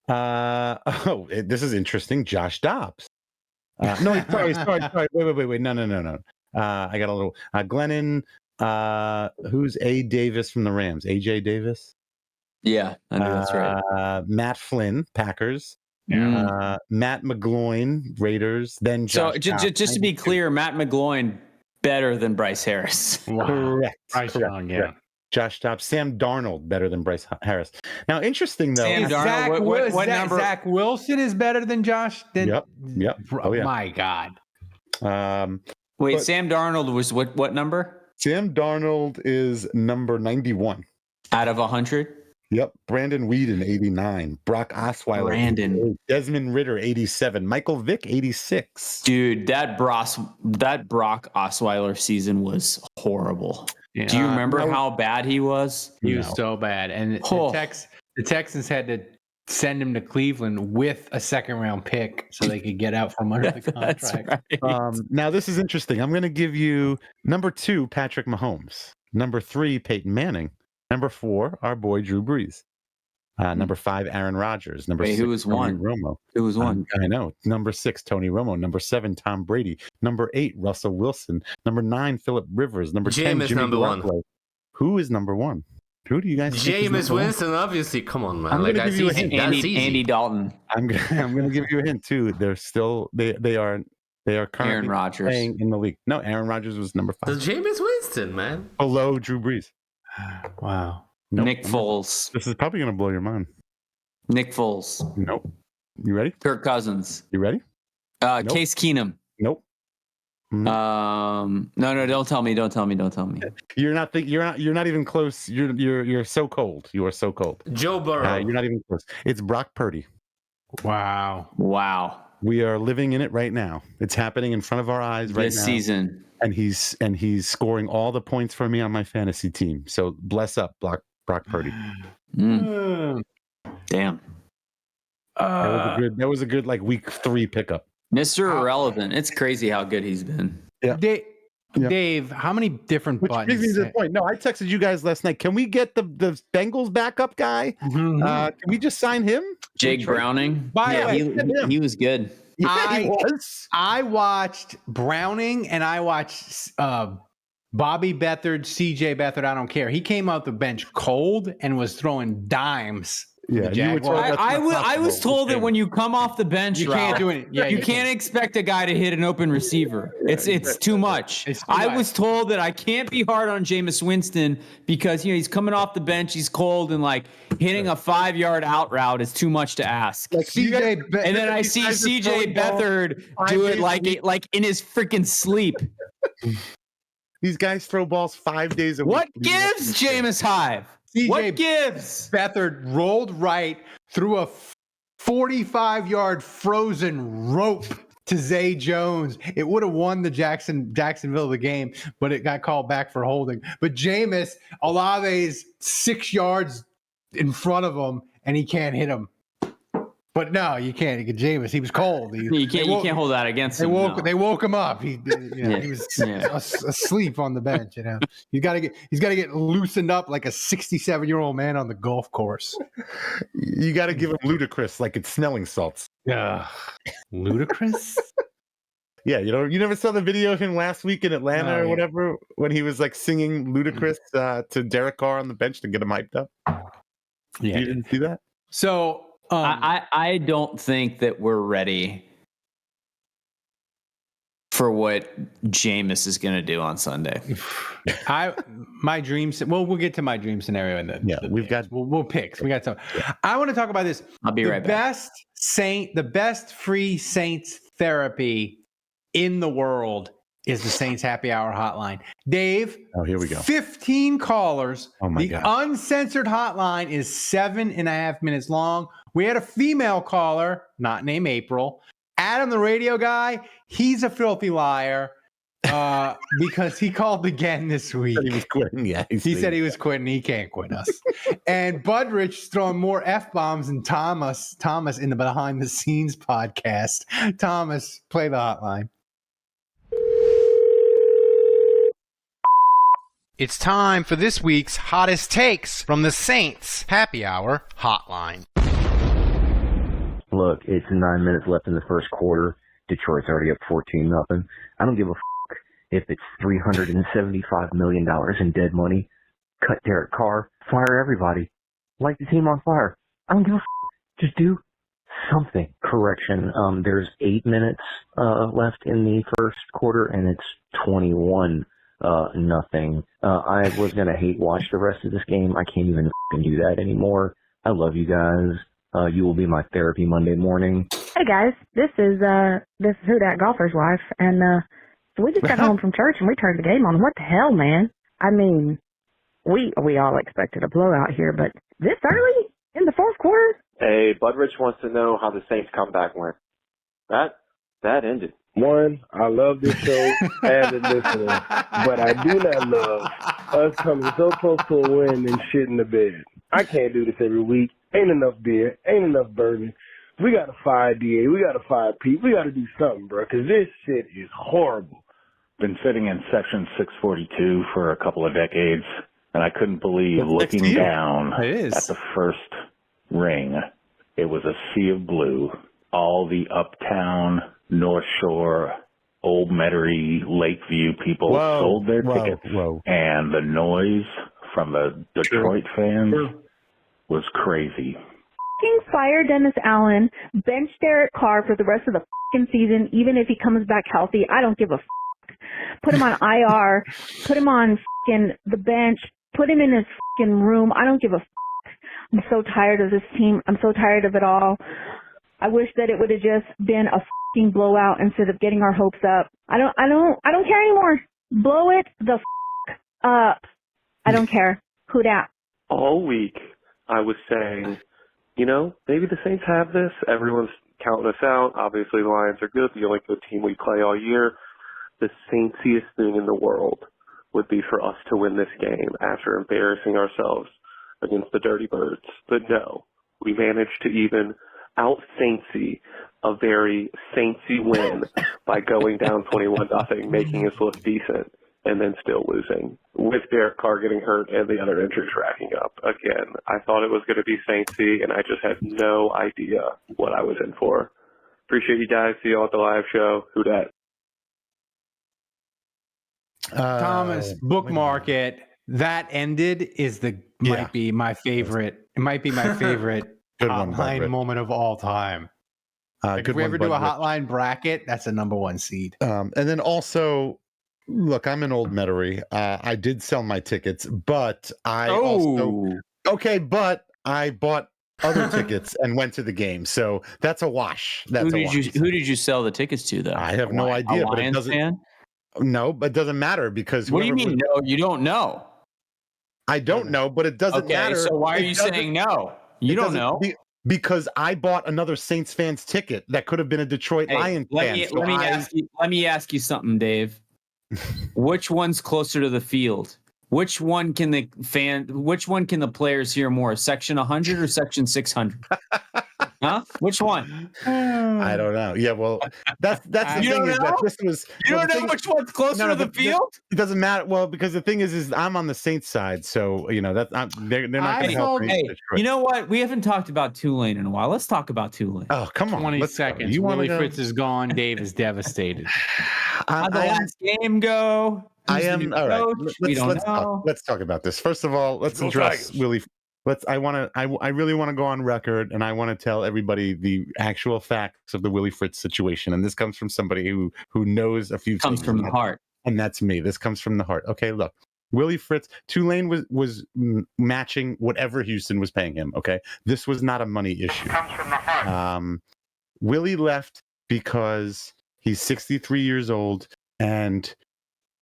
This is interesting. Josh Dobbs. No, sorry. Wait. No. I got a little Glennon. Who's A. Davis from the Rams? AJ Davis? Yeah, I know that's right. Matt Flynn, Packers. Yeah. Matt McGloin, Raiders. Then Josh just to be clear, Matt McGloin better than Bryce Harris. Wow. Correct. Bryce Young, yeah. Josh Dobbs. Sam Darnold better than Bryce Harris. Now, interesting though. Sam Darnold. What number? Zach Wilson is better than Josh. Yep. Oh yeah. My God. Sam Darnold was what number? Sam Darnold is number 91 out of 100. Yep. Brandon Whedon, 89. Brock Osweiler. Desmond Ridder, 87. Michael Vick, 86. Dude, that Brock Osweiler season was horrible. Yeah. Do you remember how bad he was? He was so bad. And the Texans had to send him to Cleveland with a second-round pick so they could get out from under the contract. Right. Now, this is interesting. I'm going to give you number 2, Patrick Mahomes. Number 3, Peyton Manning. Number 4, our boy Drew Brees. Number 5, Aaron Rodgers. Number 6, who was Tony one? Romo. Who was one? I know. Number 6, Tony Romo. Number 7, Tom Brady. Number 8, Russell Wilson. Number 9, Phillip Rivers. Number 10, Jimmy number Garoppolo. 1. Who is number 1? Who do you guys think Jameis Winston, obviously. Come on, man. I'm going to give you a hint. Andy Dalton. I'm going to give you a hint too. They're still they are currently Aaron Rodgers playing in the league. No, Aaron Rodgers was number 5. It's Jameis Winston, man. Below Drew Brees. Wow. Nope. Nick Foles. This is probably going to blow your mind. Nick Foles. Nope. You ready? Kirk Cousins. You ready? Nope. Case Keenum. Nope. No, don't tell me. You're not even close. You're so cold. You are so cold. Joe Burrow. You're not even close. It's Brock Purdy. Wow. We are living in it right now. It's happening in front of our eyes right now. This season. And he's scoring all the points for me on my fantasy team. So bless up, Brock Purdy. Damn. That was a good like week 3 pickup. Mr. Irrelevant. It's crazy how good he's been. Yeah. Dave, how many different buttons? Brings me to the point. No, I texted you guys last night. Can we get the Bengals backup guy? Mm-hmm. Can we just sign him? Jake Browning. He was good. Yeah, he was. I watched Browning and I watched Bobby Beathard, CJ Beathard. I don't care. He came out the bench cold and was throwing dimes. Yeah, I was told that when you come off the bench, you can't do it. Yeah, you can't expect a guy to hit an open receiver. It's too much. I was told that I can't be hard on Jameis Winston because he's coming off the bench, he's cold, and like hitting a 5-yard out route is too much to ask. Like and then I see CJ Beathard do it like in his freaking sleep. These guys throw balls 5 days a week. What gives, Jameis Hive? What gives? Beathard rolled right through a 45-yard frozen rope to Zay Jones. It would have won the Jacksonville the game, but it got called back for holding. But Jameis, Olave's 6 yards in front of him, and he can't hit him. But no, you can't. Jameis, he was cold. You can't hold that against him. They woke him up. He was asleep on the bench. He's got to get loosened up like a 67-year-old man on the golf course. You got to give him ludicrous, like it's smelling salts. Yeah, ludicrous. Yeah, you never saw the video of him last week in Atlanta or whatever when he was like singing ludicrous to Derek Carr on the bench to get him hyped up. Yeah, you didn't see that. So. I don't think that we're ready for what Jameis is going to do on Sunday. My dreams. Well, we'll get to my dream scenario in the we've got we'll pick. We got some. I want to talk about this. I'll be right back. The best free Saints therapy in the world is the Saints Happy Hour hotline. Dave. Oh, here we go. 15 callers. Oh my God. The uncensored hotline is 7.5 minutes long. We had a female caller, not named April. Adam, the radio guy, he's a filthy liar because he called again this week. He was quitting. Yeah, he said he was quitting. He can't quit us. And Budrich throwing more F-bombs than Thomas in the Behind the Scenes podcast. Thomas, play the hotline. It's time for this week's hottest takes from the Saints Happy Hour hotline. Look, it's 9 minutes left in the first quarter. Detroit's already up 14-0. I don't give a fuck if it's $375 million in dead money. Cut Derek Carr. Fire everybody. Light the team on fire. I don't give a fuck. Just do something. Correction. There's 8 minutes left in the first quarter, and it's 21-0. I was going to hate watch the rest of this game. I can't even do that anymore. I love you guys. You will be my therapy Monday morning. Hey guys, this is Who Dat Golfer's wife, and so we just got home from church and we turned the game on. What the hell, man? I mean, we all expected a blowout here, but this early in the fourth quarter? Hey, Budrich wants to know how the Saints comeback went. That ended. One, I love this show as a listener, but I do not love us coming so close to a win and shitting the bed. I can't do this every week. Ain't enough beer. Ain't enough bourbon. We got to fire DA. We got to fire Pete. We got to do something, bro, because this shit is horrible. Been sitting in section 642 for a couple of decades, and I couldn't believe looking down at the first ring. It was a sea of blue. All the uptown, North Shore, Old Metairie, Lakeview people sold their tickets, and the noise from the Detroit fans was crazy. Fire Dennis Allen, bench Derek Carr for the rest of the season, even if he comes back healthy. I don't give a Put him on IR, put him on the bench, put him in his room. I don't give a I'm so tired of this team. I'm so tired of it all. I wish that it would have just been a blowout instead of getting our hopes up. I don't care anymore. Blow it the up. I don't care. Who dat? All week I was saying, maybe the Saints have this. Everyone's counting us out. Obviously the Lions are good. The only good team we play all year. The Saintsiest thing in the world would be for us to win this game after embarrassing ourselves against the Dirty Birds. But no, we managed to even out-Saintsy a very Saintsy win by going down 21-0, making us look decent, and then still losing, with Derek Carr getting hurt and the other injuries racking up. Again, I thought it was going to be Saintsy, and I just had no idea what I was in for. Appreciate you guys. See you at the live show. Who dat? Thomas, bookmark it. That ended might be my favorite. It might be my favorite hotline moment of all time. If we ever do a hotline bracket, that's a number one seed. And then also, look, I'm an old Metairie. I did sell my tickets, but I bought other tickets and went to the game. So that's a wash. Who did you sell the tickets to, though? I have no idea. But it doesn't. Fan? No, but it doesn't matter because. What do you mean? No, you don't know. I don't know, but it doesn't matter. So why are you saying no? You don't know. Because I bought another Saints fans ticket that could have been a Detroit Lions fan. Let me ask you something, Dave. Which one's closer to the field? Which one can the players hear more? Section 100 or section 600? Huh? Which one? I don't know. Yeah, well, that's the thing is that this was. You don't know which one's closer to the field? It doesn't matter. Well, because the thing is I'm on the Saints side, so they're not going to help me. Hey, you know what? We haven't talked about Tulane in a while. Let's talk about Tulane. Oh, come on. 20 seconds. Willie Fritz is gone. Dave is devastated. How'd the last game go? I am all right. Let's talk about this. First of all, let's address Willie. I really want to go on record, and I want to tell everybody the actual facts of the Willie Fritz situation. And this comes from somebody who knows a few things. Comes from the heart. And that's me. This comes from the heart. Okay, look. Willie Fritz, Tulane was matching whatever Houston was paying him. Okay, this was not a money issue. Comes from the heart. Willie left because he's 63 years old and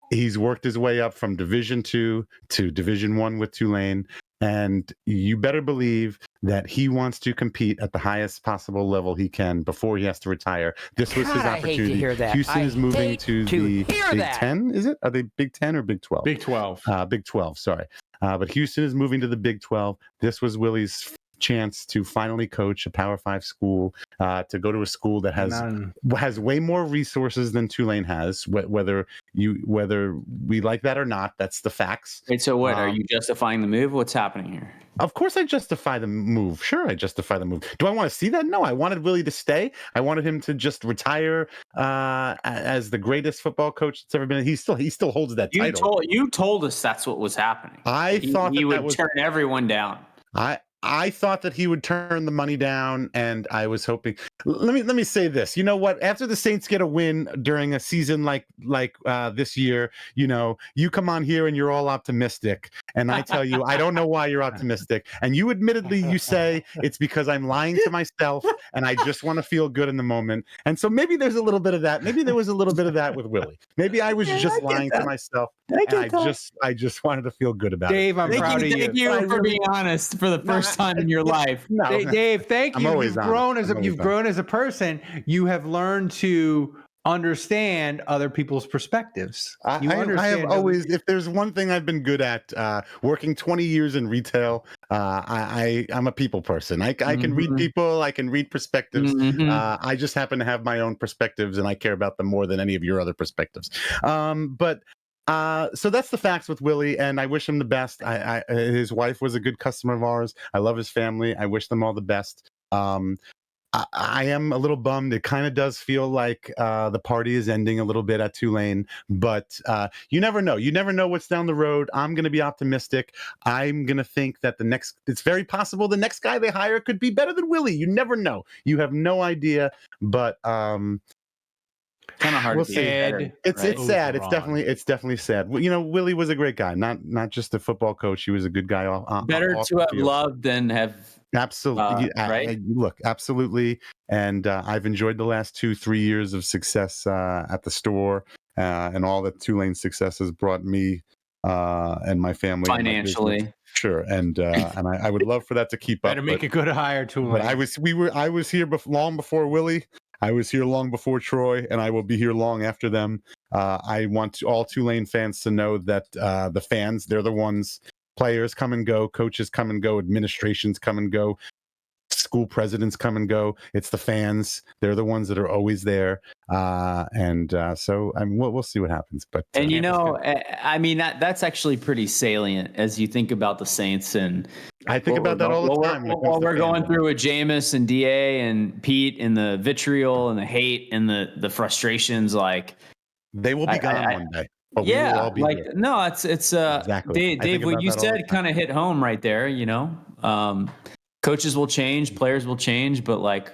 he's worked his way up from Division II to Division I with Tulane. And you better believe that he wants to compete at the highest possible level he can before he has to retire. This was his opportunity. I hate to hear that. Houston is moving to the Big Ten, is it? Are they Big 10 or Big 12? Big 12. Big 12, sorry. But Houston is moving to the Big 12. This was Willie's chance to finally coach a Power 5 school, to go to a school that has way more resources than Tulane has. Whether we like that or not, that's the facts. Wait, so what? Are you justifying the move? What's happening here? Of course I justify the move. Sure, I justify the move. Do I want to see that? No, I wanted Willie to stay. I wanted him to just retire as the greatest football coach that's ever been. He still holds that title. You told us that's what was happening. I thought he would turn everyone down. I thought that he would turn the money down, and I was hoping. Let me say this. You know what? After the Saints get a win during a season like this year, you come on here and you're all optimistic, and I tell you, I don't know why you're optimistic, and you admittedly you say it's because I'm lying to myself, and I just want to feel good in the moment, and so maybe there's a little bit of that. Maybe there was a little bit of that with Willie. Maybe I was just lying to myself, and I just wanted to feel good about Dave, it. I'm proud of you. Thank you for being honest for the first time in your life. No. Dave, thank you. You've grown as a person. You have learned to understand other people's perspectives. I have always, if there's one thing I've been good at, working 20 years in retail, I'm a people person. I can read people, I can read perspectives. I just happen to have my own perspectives, and I care about them more than any of your other perspectives. So that's the facts with Willie, and I wish him the best. His wife was a good customer of ours. I love his family. I wish them all the best. I am a little bummed. It kind of does feel like the party is ending a little bit at Tulane, but you never know. You never know what's down the road. I'm going to be optimistic. I'm going to think that it's very possible the next guy they hire could be better than Willie. You never know. You have no idea, but kind of hard we'll to see. It's sad. It's definitely sad. Willie was a great guy, not just a football coach. He was a good guy. Better to have loved than have. Absolutely. Right? Look, absolutely. And I've enjoyed the last 2-3 years of success at the store, and all that Tulane success has brought me and my family financially. Sure, and I would love for that to keep up. Better make a good hire, Tulane. But I was here long before Willie. I was here long before Troy, and I will be here long after them. I want all Tulane fans to know that the fans, they're the ones. Players come and go, coaches come and go, administrations come and go, school presidents come and go. It's the fans; they're the ones that are always there. So we'll see what happens. But that's actually pretty salient as you think about the Saints, and I think about that all the time. While we're going through with Jameis and Da and Pete and the vitriol and the hate and the frustrations, like they will be gone one day. But it's exactly. Dave, what you said kind of hit home right there. Coaches will change, players will change, but like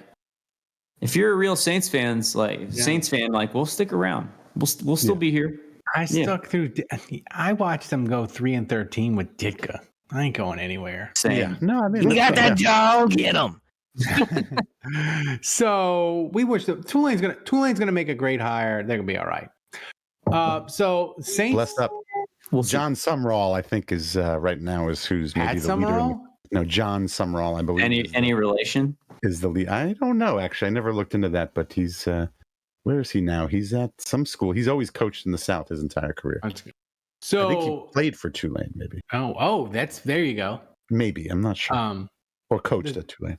if you're a real Saints fan, we'll stick around. We'll still be here. I stuck through. I watched them go 3-13 with Ditka. I ain't going anywhere. Same. Yeah. No, I mean, you got that Joe? Get him. So we wish Tulane's gonna make a great hire. They're gonna be all right. So Saints. Blessed up. Well, John Sumrall, I think, is right now is who's maybe the leader. John Sumrall, I believe. Any relation? Is the lead? I don't know. Actually, I never looked into that. But he's where is he now? He's at some school. He's always coached in the South his entire career. So I think he played for Tulane, maybe. Oh, there you go. Maybe, I'm not sure. Or coached at Tulane.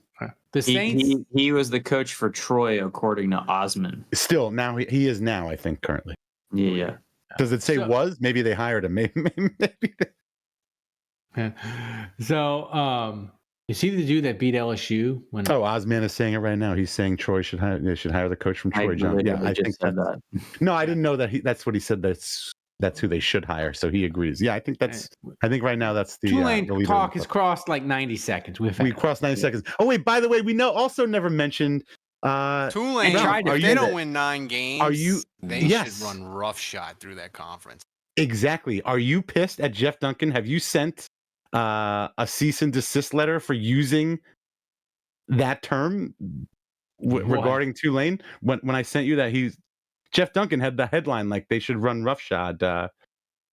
The Saints. He was the coach for Troy, according to Osmond. Still, now he is now. I think currently. Yeah. Does it say was? Maybe they hired him. Maybe. So, is he the dude that beat LSU? Osman is saying it right now. He's saying Troy should hire. They should hire the coach from Troy. John. Yeah, I think said that. No, I didn't know that. That's what he said. That's that's who they should hire. So he agrees. Yeah, I think right now that's the Tulane the leader talk has crossed like 90 seconds. We crossed 90 seconds. Oh wait, by the way, we also never mentioned Tulane. If they don't win 9 games, they should run roughshod through that conference. Exactly. Are you pissed at Jeff Duncan? Have you sent a cease and desist letter for using that term regarding Tulane? When I sent you that, Jeff Duncan had the headline like they should run roughshod.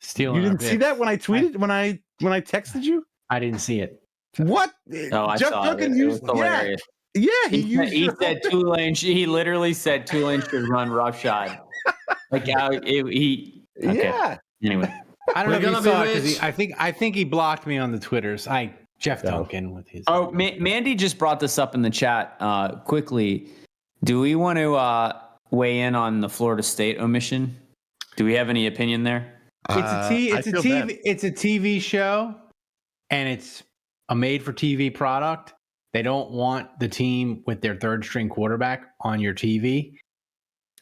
Stealing. You didn't see that when I tweeted when I texted you? I didn't see it. What? Oh, I Jeff saw Duncan it. used. It was hilarious. Yeah, he said Tulane. He literally said Tulane should run roughshod. Like how he. Okay. Yeah. Anyway, I don't know if you saw it because I think he blocked me on the Twitters. Jeff Duncan with his. Oh, Mandy just brought this up in the chat quickly. Do we want to weigh in on the Florida State omission? Do we have any opinion there? It's a TV show, and it's a made-for-TV product. They don't want the team with their third-string quarterback on your TV.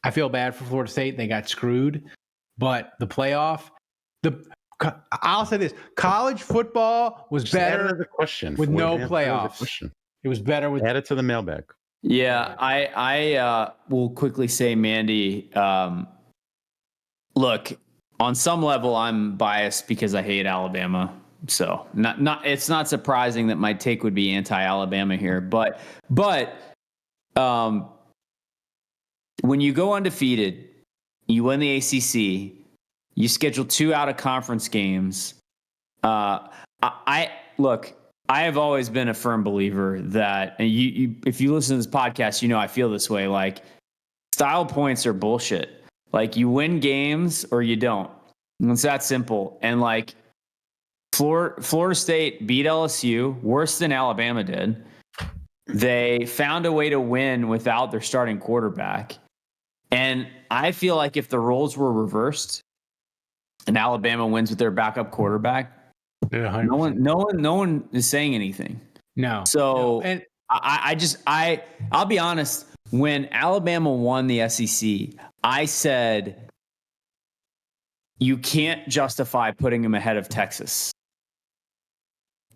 I feel bad for Florida State; they got screwed. But the playoff, I'll say this: college football was better with no playoffs. It was better with add it to the mailbag. Yeah, I will quickly say, Mandy. Look, on some level, I'm biased because I hate Alabama. So it's not surprising that my take would be anti-Alabama here. But when you go undefeated, you win the ACC, you schedule 2 out-of-conference games. I have always been a firm believer that, and you if you listen to this podcast, you know I feel this way. Like, style points are bullshit. Like, you win games or you don't. It's that simple. And like, Florida State beat LSU worse than Alabama did. They found a way to win without their starting quarterback. And I feel like if the roles were reversed and Alabama wins with their backup quarterback, no one is saying anything. No. So and I'll be honest. When Alabama won the SEC, I said you can't justify putting them ahead of Texas.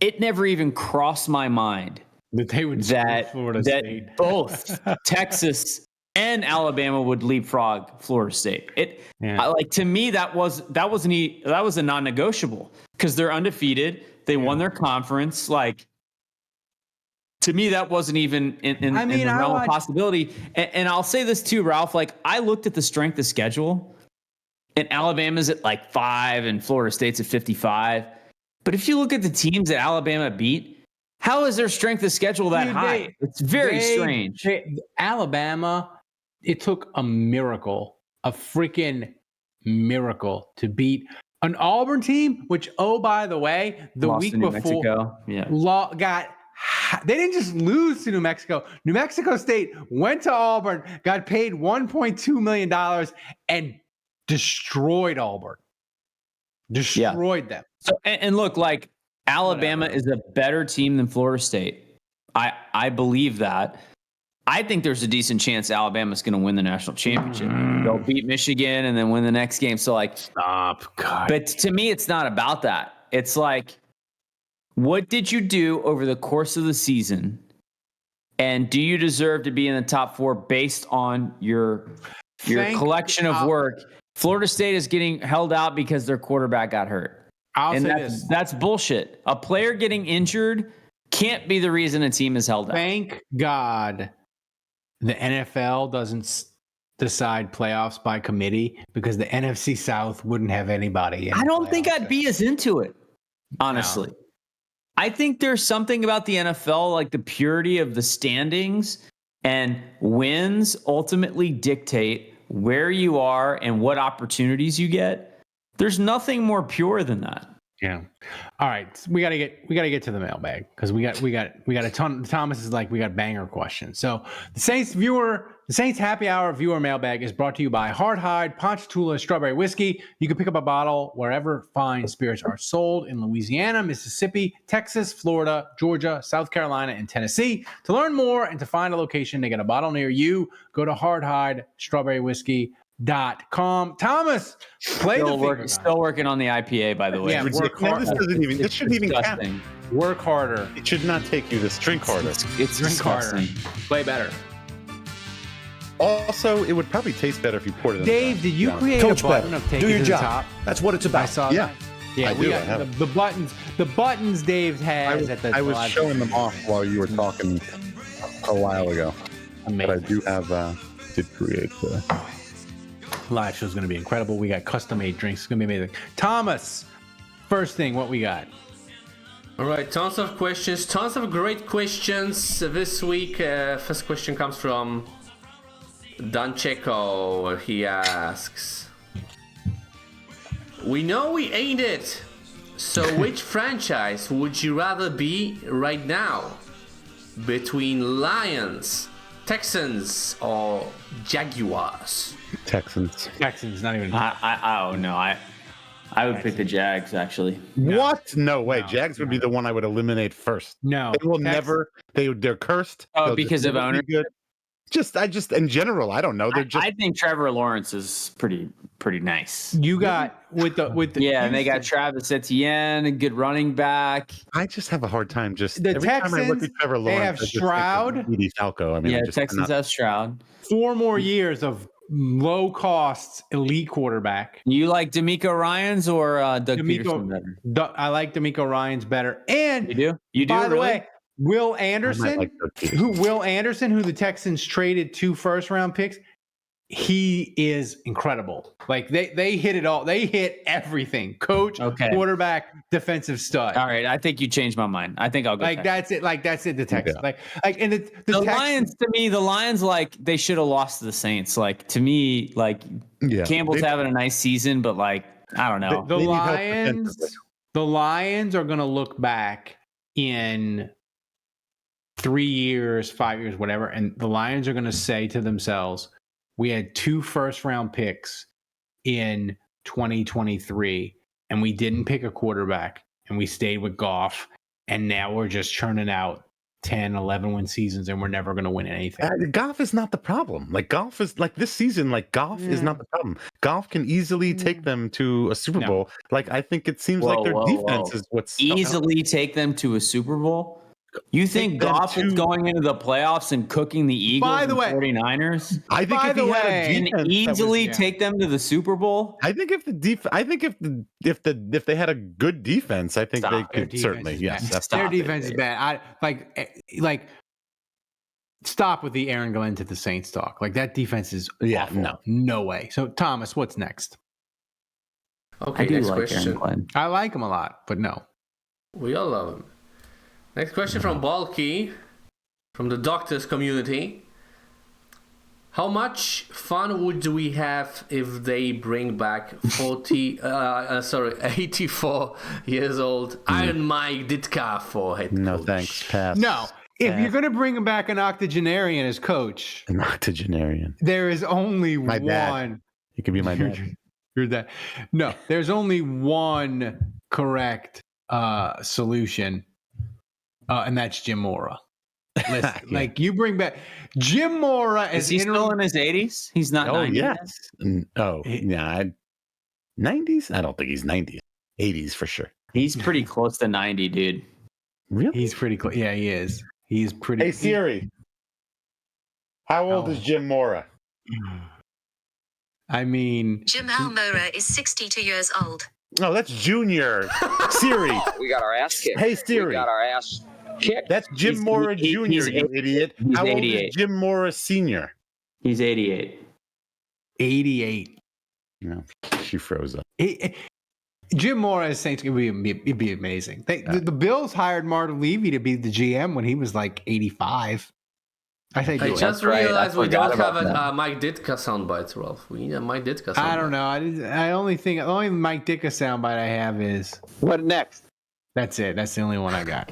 It never even crossed my mind that they would Florida State. Both Texas and Alabama would leapfrog Florida State. To me that was a non-negotiable because they're undefeated. They won their conference. Like, to me, that wasn't even in the realm of possibility. And I'll say this too, Ralph. Like, I looked at the strength of schedule, and Alabama's at like 5 and Florida State's at 55. But if you look at the teams that Alabama beat, how is their strength of schedule that high? It's very strange. Alabama, it took a miracle, a freaking miracle to beat an Auburn team, which, oh, by the way, the lost week to New before Mexico. They didn't just lose to New Mexico. New Mexico State went to Auburn, got paid $1.2 million, and destroyed Auburn. Destroyed them. So, and look, like, Alabama is a better team than Florida State. I believe that. I think there's a decent chance Alabama's going to win the national championship. They'll beat Michigan and then win the next game. So, like, stop. God. But to me, it's not about that. It's like, what did you do over the course of the season? And do you deserve to be in the top 4 based on your collection of work? Florida State is getting held out because their quarterback got hurt. That's bullshit. A player getting injured can't be the reason a team is held out. Thank God the NFL doesn't decide playoffs by committee, because the NFC South wouldn't have anybody. I don't think I'd be as into it, honestly. No. I think there's something about the NFL, like the purity of the standings, and wins ultimately dictate where you are and what opportunities you get. There's nothing more pure than that. Yeah. All right. We gotta get to the mailbag, because we got a ton. Thomas is like, we got banger questions. So the Saints Happy Hour viewer mailbag is brought to you by Hard Hide, Ponchatoula Strawberry Whiskey. You can pick up a bottle wherever fine spirits are sold in Louisiana, Mississippi, Texas, Florida, Georgia, South Carolina, and Tennessee. To learn more and to find a location to get a bottle near you, go to hardhidestrawberrywhiskey.com. Thomas, play still the finger still working on the IPA, by the way. Yeah, work hard. This shouldn't even count. Work harder. It should not take you this. Drink harder. It's Drink harder. Play better. Also, it would probably taste better if you poured it in. Dave, did you create Coach a button better. of take Do it your to job. the top? That's what it's about. I saw Yeah. that. Yeah, I we do. got I have the buttons. The buttons Dave has at the. I was showing them off while you were talking a while ago. Amazing. But I do have did create live show is going to be incredible. We got custom made drinks. It's going to be amazing. Thomas, first thing, what we got? All right, tons of questions, tons of great questions this week. First question comes from Don Checo. He asks, we know we ain't it, so which franchise would you rather be right now? Between Lions, Texans, or Jaguars? Texans. Texans, not even. I don't know. I would pick the Jags, actually. What? No way. Jags would be the one I would eliminate first. No. They will never. They're cursed. Oh, They'll because just of never be ownership? good. I just in general, I don't know. They're just. I think Trevor Lawrence is pretty nice. You got with the yeah, and they got Travis Etienne, a good running back. I just have a hard time just the every Texans. time I look at Trevor Lawrence, They have I just think Stroud. of Edie Falco. I mean, Yeah, I just Texans cannot- have Stroud. 4 more years of low cost elite quarterback. You like D'Amico Ryans or Doug Peterson better? I like D'Amico Ryans better. And you do? You do? By the really? way, Will Anderson, who the Texans traded 2 first-round picks, he is incredible. Like they hit it all. They hit everything. Coach, quarterback, defensive stud. All right, I think you changed my mind. I think I'll go. Like Texans. that's it. Like that's it. The Texans. Yeah. Like and the Texans, Lions. To me, the Lions like they should have lost to the Saints. Like to me, like Campbell's having a nice season, but like I don't know. The Lions are going to look back in 3 years, 5 years, whatever, and the Lions are going to say to themselves, we had 2 first-round picks in 2023, and we didn't pick a quarterback, and we stayed with Goff, and now we're just churning out 10, 11-win seasons, and we're never going to win anything. Goff is not the problem. Like Goff is like this season. Like Goff is not the problem. Goff can easily take them to a Super Bowl. Like I think it seems like their defense is what's easily take them to a Super Bowl. You think Goff is going into the playoffs and cooking the Eagles and 49ers? I think if he had a defense can easily take them to the Super Bowl. I think if they had a good defense, I think they could certainly. Yes, their defense is bad. Stop with the Aaron Glenn to the Saints talk. Like that defense is awful. No way. So Thomas, what's next? Okay, I do next like question. Aaron Glenn. I like him a lot, but no. We all love him. Next question from Balky, from the doctors community. How much fun would we have if they bring back 84 years old Iron Mike Ditka for head coach? No thanks, pass. No, if you're going to bring back an octogenarian as coach, an octogenarian, there is only my one. Dad. He could be my dad. You're that. No, there's only one correct solution. And that's Jim Mora. Listen, like you bring back Jim Mora is he still in his 80s? He's not. 90 yes. Yeah. 90s? I don't think he's 90s. 80s for sure. He's pretty close to 90, dude. Really? He's pretty close. Yeah, he is. He's pretty. Hey Siri, how old is Jim Mora? I mean, Jim Mora is 62 years old. No, that's Junior. Siri. We got our ass kicked. Hey Siri. We got our ass kicked. That's Jim Mora Jr., you idiot. He's How old 88. is Jim Mora Sr.? He's 88. 88. No, she froze up. Jim Mora as Saints it'd be amazing. The Bills hired Martin Levy to be the GM when he was like 85. I just realized we don't have a Mike Ditka soundbite, Rolf. We need a Mike Ditka soundbite. I don't know. The only Mike Ditka soundbite I have is what next? That's it. That's the only one I got.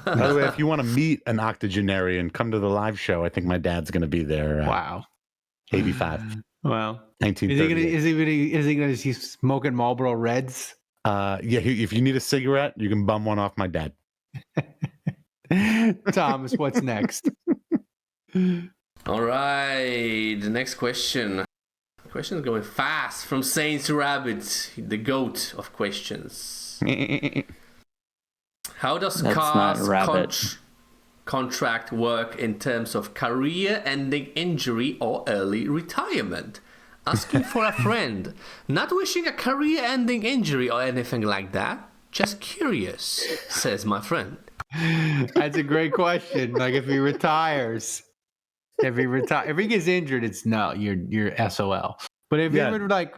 By the way, if you want to meet an octogenarian, come to the live show. I think my dad's going to be there. Wow. 85. Wow. 1930. Is he gonna be smoking Marlboro Reds? Yeah. If you need a cigarette, you can bum one off my dad. Thomas, what's next? All right. The next question Questions going fast from Saints Rabbit, the GOAT of questions. How does Carr's contract work in terms of career-ending injury or early retirement? Asking for a friend. Not wishing a career-ending injury or anything like that. Just curious, says my friend. That's a great question. Like if he retires, if he gets injured, it's no, you're SOL. But if he were like,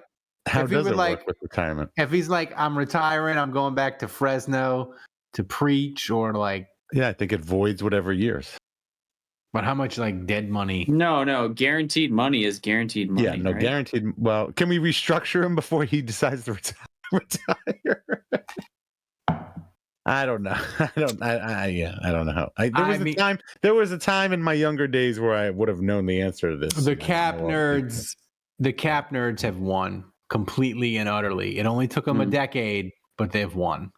how does it work with retirement? If he's like, I'm retiring, I'm going back to Fresno to preach, or like, yeah, I think it voids whatever years. But how much like dead money? No, guaranteed money is guaranteed money. Yeah, no, right? guaranteed. Well, can we restructure him before he decides to retire? I don't know. I don't know. There was a time in my younger days where I would have known the answer to this. The cap nerds have won completely and utterly. It only took them a decade, but they've won.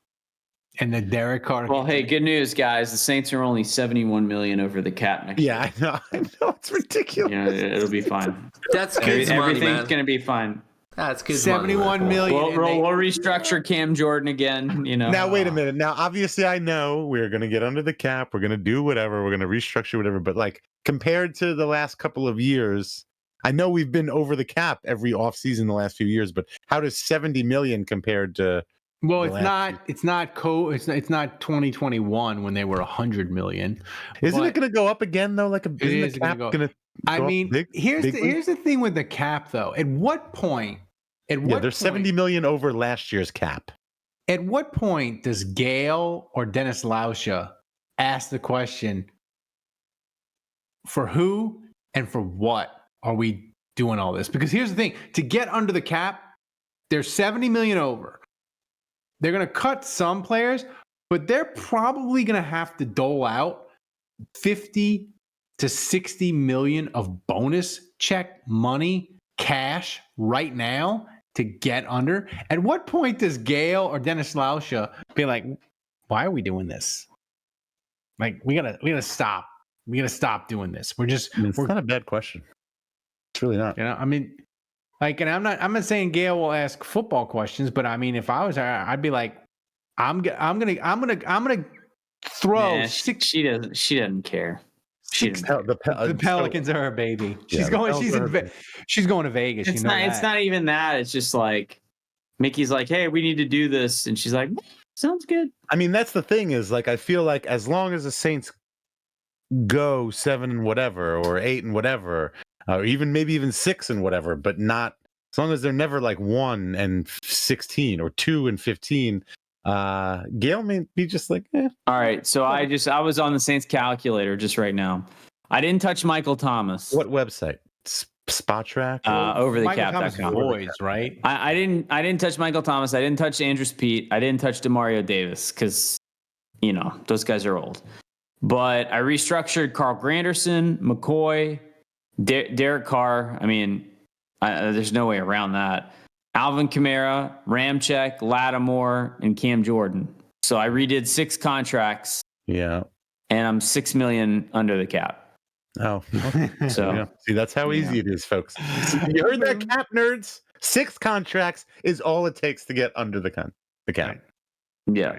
And the Derek Carr. Well, hey, good news, guys. The Saints are only $71 million over the cap next year. I know. It's ridiculous. It'll be fine. That's kids' money, Everything's going to be fine. That's kids' 71 million. We'll restructure Cam Jordan again. Now wait a minute. Now obviously I know we're going to get under the cap. We're going to do whatever. We're going to restructure whatever. But like compared to the last couple of years, I know we've been over the cap every offseason the last few years. But how does 70 million compared to? Well, it's not 2021 when they were 100 million. Isn't it going to go up again though? Like here's the thing with the cap though. At what point? There's 70 million over last year's cap. At what point does Gale or Dennis Lauscha ask the question, for who and for what are we doing all this? Because here's the thing: to get under the cap, there's 70 million over. They're going to cut some players, but they're probably going to have to dole out 50 to 60 million of bonus check money, cash right now to get under. At what point does Gale or Dennis Lauscha be like, why are we doing this? Like, we gotta stop. We gotta stop doing this. It's not a bad question. It's really not. I mean, like, and I'm not saying Gale will ask football questions, but I mean, if I was her, I'd be like, I'm gonna throw six. She doesn't care. The Pelicans are her baby. She's going to Vegas. It's not even that. It's just like Mickey's like, hey, we need to do this, and she's like, sounds good. I mean, that's the thing is like I feel like as long as the Saints go 7 and whatever or 8 and whatever. Or even 6 and whatever, but not as long as they're never like 1 and 16 or 2 and 15. Gale may be just like, eh. All right, so I was on the Saints calculator just right now. I didn't touch Michael Thomas. What website? SpotTrack? Overthecap.com. Boys, right? I didn't touch Michael Thomas. I didn't touch Andrews Pete. I didn't touch Demario Davis because those guys are old. But I restructured Carl Granderson, McCoy. Derek Carr, I mean, there's no way around that. Alvin Kamara, Ramczyk, Lattimore, and Cam Jordan. So I redid 6 contracts. Yeah. And I'm $6 million under the cap. Oh. So see, that's how easy it is, folks. You heard that, cap nerds? 6 contracts is all it takes to get under the cap. Yeah.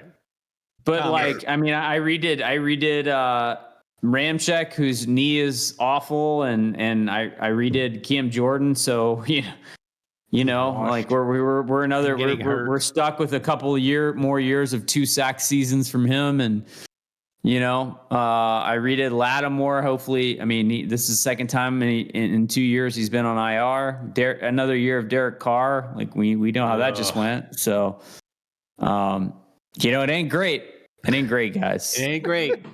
But I redid Ramczyk, whose knee is awful, and I redid Cam Jordan. So like we're stuck with a couple more years of 2 sack seasons from him, and I redid Lattimore. Hopefully, I mean this is the second time in 2 years he's been on IR. Another year of Derek Carr. Like we know how that just went. So, it ain't great. It ain't great, guys. It ain't great.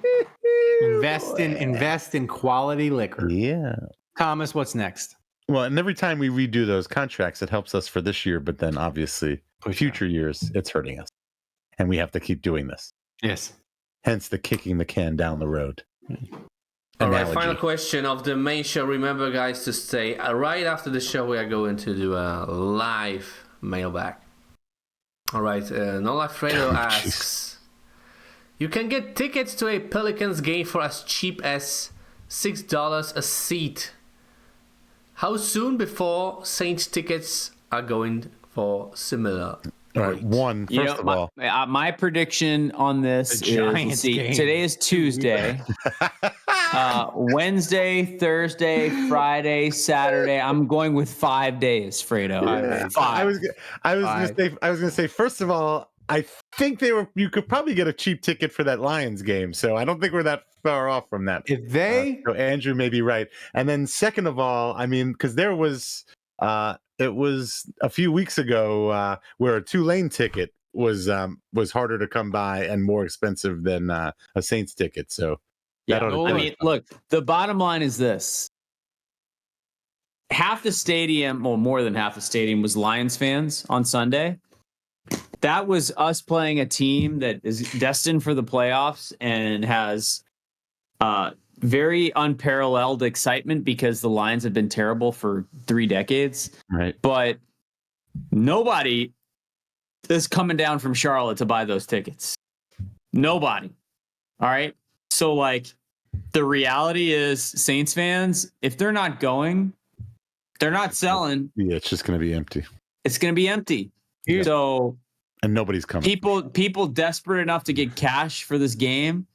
Invest in quality liquor. Yeah. Thomas, what's next? Well, and every time we redo those contracts, it helps us for this year, but then obviously future years, it's hurting us. And we have to keep doing this. Yes. Hence the kicking the can down the road. All right, final question of the main show. Remember, guys, to stay right after the show. We are going to do a live mailbag. All right, Nola Fredo asks, you can get tickets to a Pelicans game for as cheap as $6 a seat. How soon before Saints tickets are going for similar? All right, first of all. My prediction on this is, today is Tuesday. Wednesday, Thursday, Friday, Saturday. I'm going with 5 days, Fredo. Yeah. 5. I was gonna say, first of all, I think you could probably get a cheap ticket for that Lions game. So I don't think we're that far off from that. So Andrew may be right. And then second of all, I mean, because there was it was a few weeks ago where a Tulane ticket was harder to come by and more expensive than a Saints ticket. So look, the bottom line is this. Half the stadium, well, more than half the stadium was Lions fans on Sunday. That was us playing a team that is destined for the playoffs and has very unparalleled excitement because the Lions have been terrible for 3 decades. Right. But nobody is coming down from Charlotte to buy those tickets. Nobody. All right. So, the reality is, Saints fans, if they're not going, they're not selling. Yeah, it's just going to be empty. It's going to be empty. And nobody's coming. People desperate enough to get cash for this game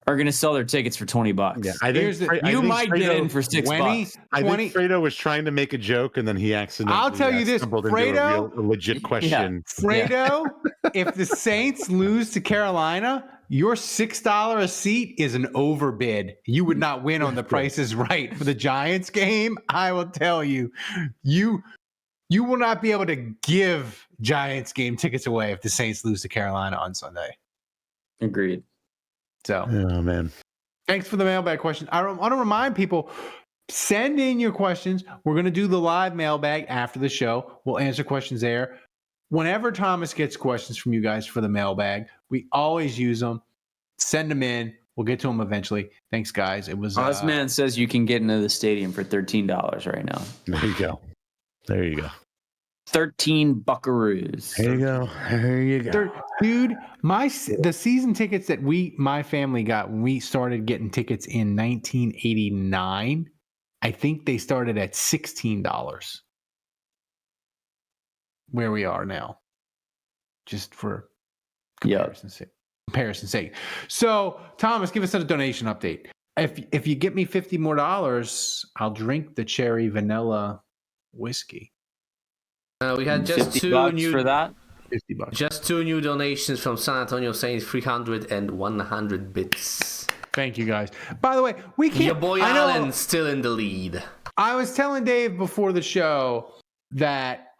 are going to sell their tickets for $20. Yeah, I think you might get in for $6. I think Fredo was trying to make a joke and then he accidentally. I'll tell you this, Fredo, a legit question. Fredo, if the Saints lose to Carolina, your $6 a seat is an overbid. You would not win on the Price is Right for the Giants game. I will tell you, you will not be able to give Giants game tickets away if the Saints lose to Carolina on Sunday. Agreed. So, oh man, thanks for the mailbag question. I want to remind people, send in your questions. We're going to do the live mailbag after the show. We'll answer questions there. Whenever Thomas gets questions from you guys for the mailbag, we always use them. Send them in. We'll get to them eventually. Thanks, guys. It was Ozman says you can get into the stadium for $13 right now. There you go. 13 buckaroos. There you go. Dude, the season tickets that my family got when we started getting tickets in 1989, I think they started at $16. Where we are now. Just for comparison's sake. So, Thomas, give us a donation update. If you get me $50 more, I'll drink the cherry vanilla whiskey. We had just $2 for that. $50. Just 2 new donations from San Antonio Saints, 300 and 100 bits. Thank you, guys. By the way, we can't. Your boy Allen still in the lead. I was telling Dave before the show that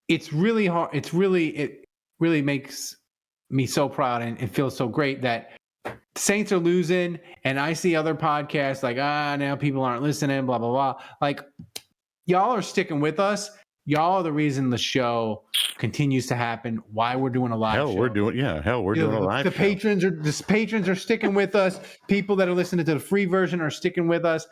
it's really hard. It really makes me so proud and it feels so great that Saints are losing, and I see other podcasts like now people aren't listening, blah blah blah. Like, y'all are sticking with us. Y'all are the reason the show continues to happen. Why we're doing a live show. We're doing a live show. The patrons are sticking with us. People that are listening to the free version are sticking with us.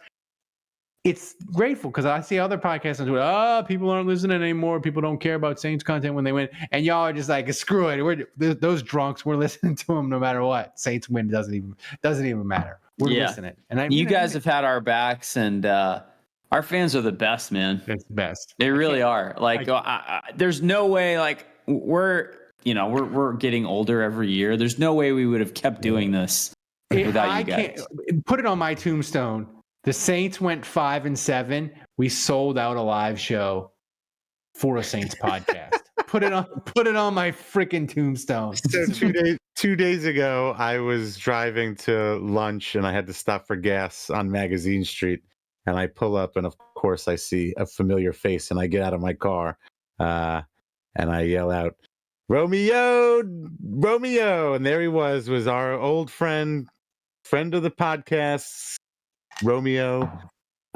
It's grateful because I see other podcasts on Twitter. People aren't listening anymore. People don't care about Saints content when they win. And y'all are just like, screw it. Those drunks, we're listening to them no matter what. Saints win doesn't even matter. We're listening. And you guys have had our backs, and our fans are the best, man. It's the best. They really are. There's no way. We're getting older every year. There's no way we would have kept doing this without you guys. Put it on my tombstone. The Saints went 5-7. We sold out a live show for a Saints podcast. Put it on my freaking tombstone. So 2 days ago, I was driving to lunch and I had to stop for gas on Magazine Street. And I pull up, and of course, I see a familiar face, and I get out of my car, and I yell out, "Romeo, Romeo!" And there he was our old friend of the podcast, Romeo,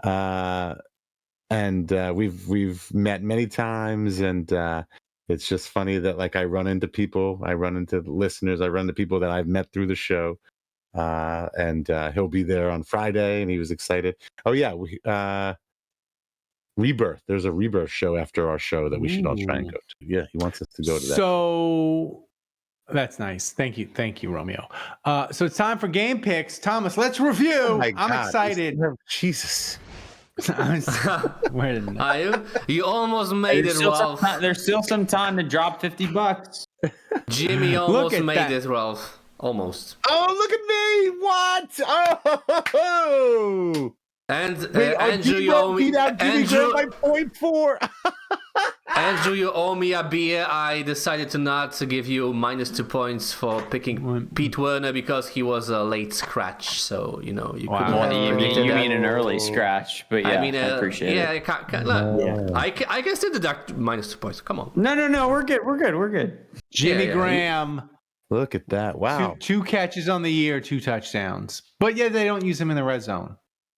and we've met many times, and it's just funny that I run into people, I run into listeners, I run into people that I've met through the show. And he'll be there on Friday, and he was excited. Oh yeah, Rebirth. There's a Rebirth show after our show that we should all try and go to. Yeah, he wants us to go to that. So that's nice. Thank you, Romeo. So it's time for game picks. Thomas, let's review. I'm excited. Jesus. Where did you almost made it, Ralph. There's still some time to drop $50. Jimmy almost made it, Ralph. Almost. Oh, look at me! What? Oh! And Wait, Andrew, beat out Jimmy Graham by 0.4. Andrew, you owe me a beer. I decided to not give you -2 points for picking Pete Werner because he was a late scratch. So you could. You mean an early scratch? But yeah, I appreciate it. I can still deduct -2 points. Come on. No. We're good. Jimmy Graham. Look at that! Wow, two catches on the year, 2 touchdowns. But yeah, they don't use him in the red zone.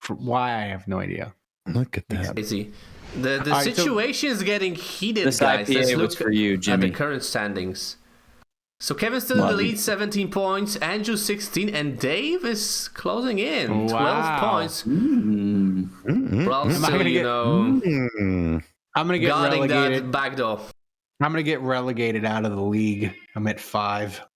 Why, I have no idea. Look at that. Crazy. The situation is getting heated, this guys. Let's look for you, Jimmy. At the current standings. So Kevin's still in the lead, 17 points. Andrew 16, and Dave is closing in, 12 points. Ralph still, I'm gonna get guarding relegated. that back door. I'm gonna get relegated out of the league. I'm at 5.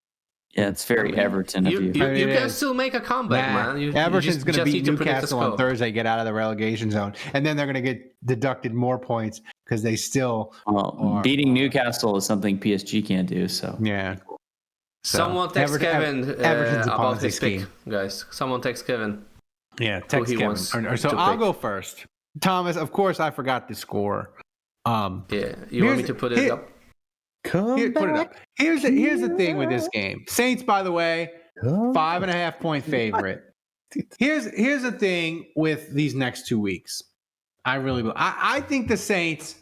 Yeah, it's very Everton of you. You can still make a comeback, man. Everton's going to beat Newcastle on Thursday, get out of the relegation zone, and then they're going to get deducted more points because they still. Beating Newcastle is something PSG can't do. So yeah. Someone text Kevin about his pick, guys. Someone text Kevin. Yeah, text Kevin. So I'll go first. Thomas, of course, I forgot the score. You want me to put it up? Put it up. Here's the thing with this game. Saints, by the way, 5.5 point favorite. Here's the thing with these next 2 weeks. I think the Saints,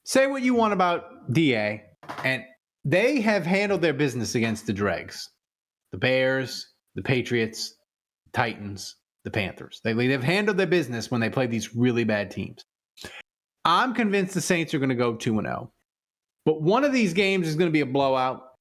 say what you want about DA, and they have handled their business against the dregs. The Bears, the Patriots, Titans, the Panthers. They've handled their business when they play these really bad teams. I'm convinced the Saints are going to go 2-0. But one of these games is going to be a blowout,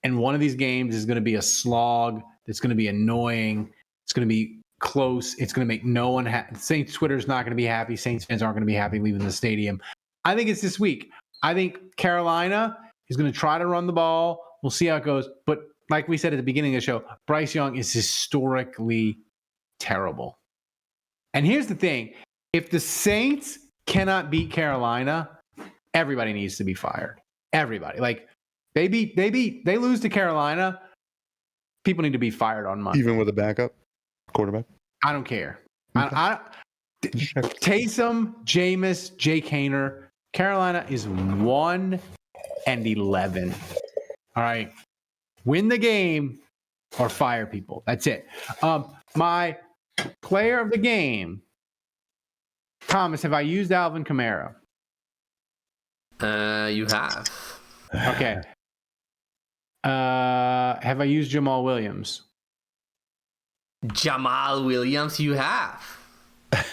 and one of these games is going to be a slog that's going to be annoying. It's going to be close. It's going to make no one happy. Saints Twitter is not going to be happy. Saints fans aren't going to be happy leaving the stadium. I think it's this week. I think Carolina is going to try to run the ball. We'll see how it goes. But like we said at the beginning of the show, Bryce Young is historically terrible. And here's the thing. If the Saints cannot beat Carolina, everybody needs to be fired. Everybody. Like they lose to Carolina, people need to be fired on Monday. Even with a backup quarterback? I don't care. Okay. Taysom, Jameis, Jake Haener. Carolina is 1-11. All right. Win the game or fire people. That's it. My player of the game, Thomas, have I used Alvin Kamara? You have. Okay. Have I used Jamal Williams? Jamal Williams, you have.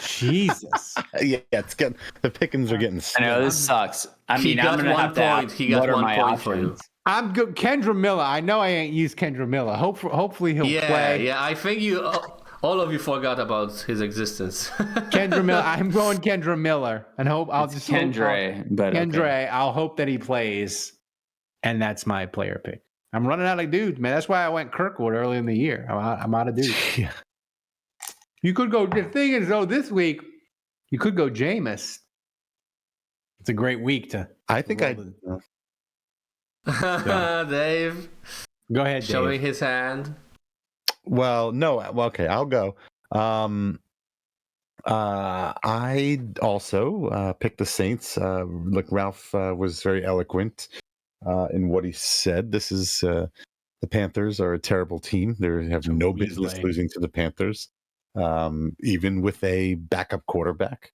Jesus. Yeah, it's getting the pickings are getting. I know this sucks. I'm gonna have to. He got 1 point for you. I'm good. Kendra Miller. I know I ain't used Kendra Miller. Hopefully he'll play. Yeah. I think all of you forgot about his existence. Kendra Miller. I'm going Kendra Miller, and I'll just Kendre. I'll hope that he plays, and that's my player pick. I'm running out of dudes, man. That's why I went Kirkwood early in the year. I'm out of dudes. Yeah. You could go. The thing is, though, this week you could go Jameis. It's a great week to. I think Dave. Go ahead, Dave. Showing his hand. Well, no. Well, okay, I'll go. I also picked the Saints. Look, Ralph was very eloquent in what he said. This is the Panthers are a terrible team. They have no business losing to the Panthers, even with a backup quarterback,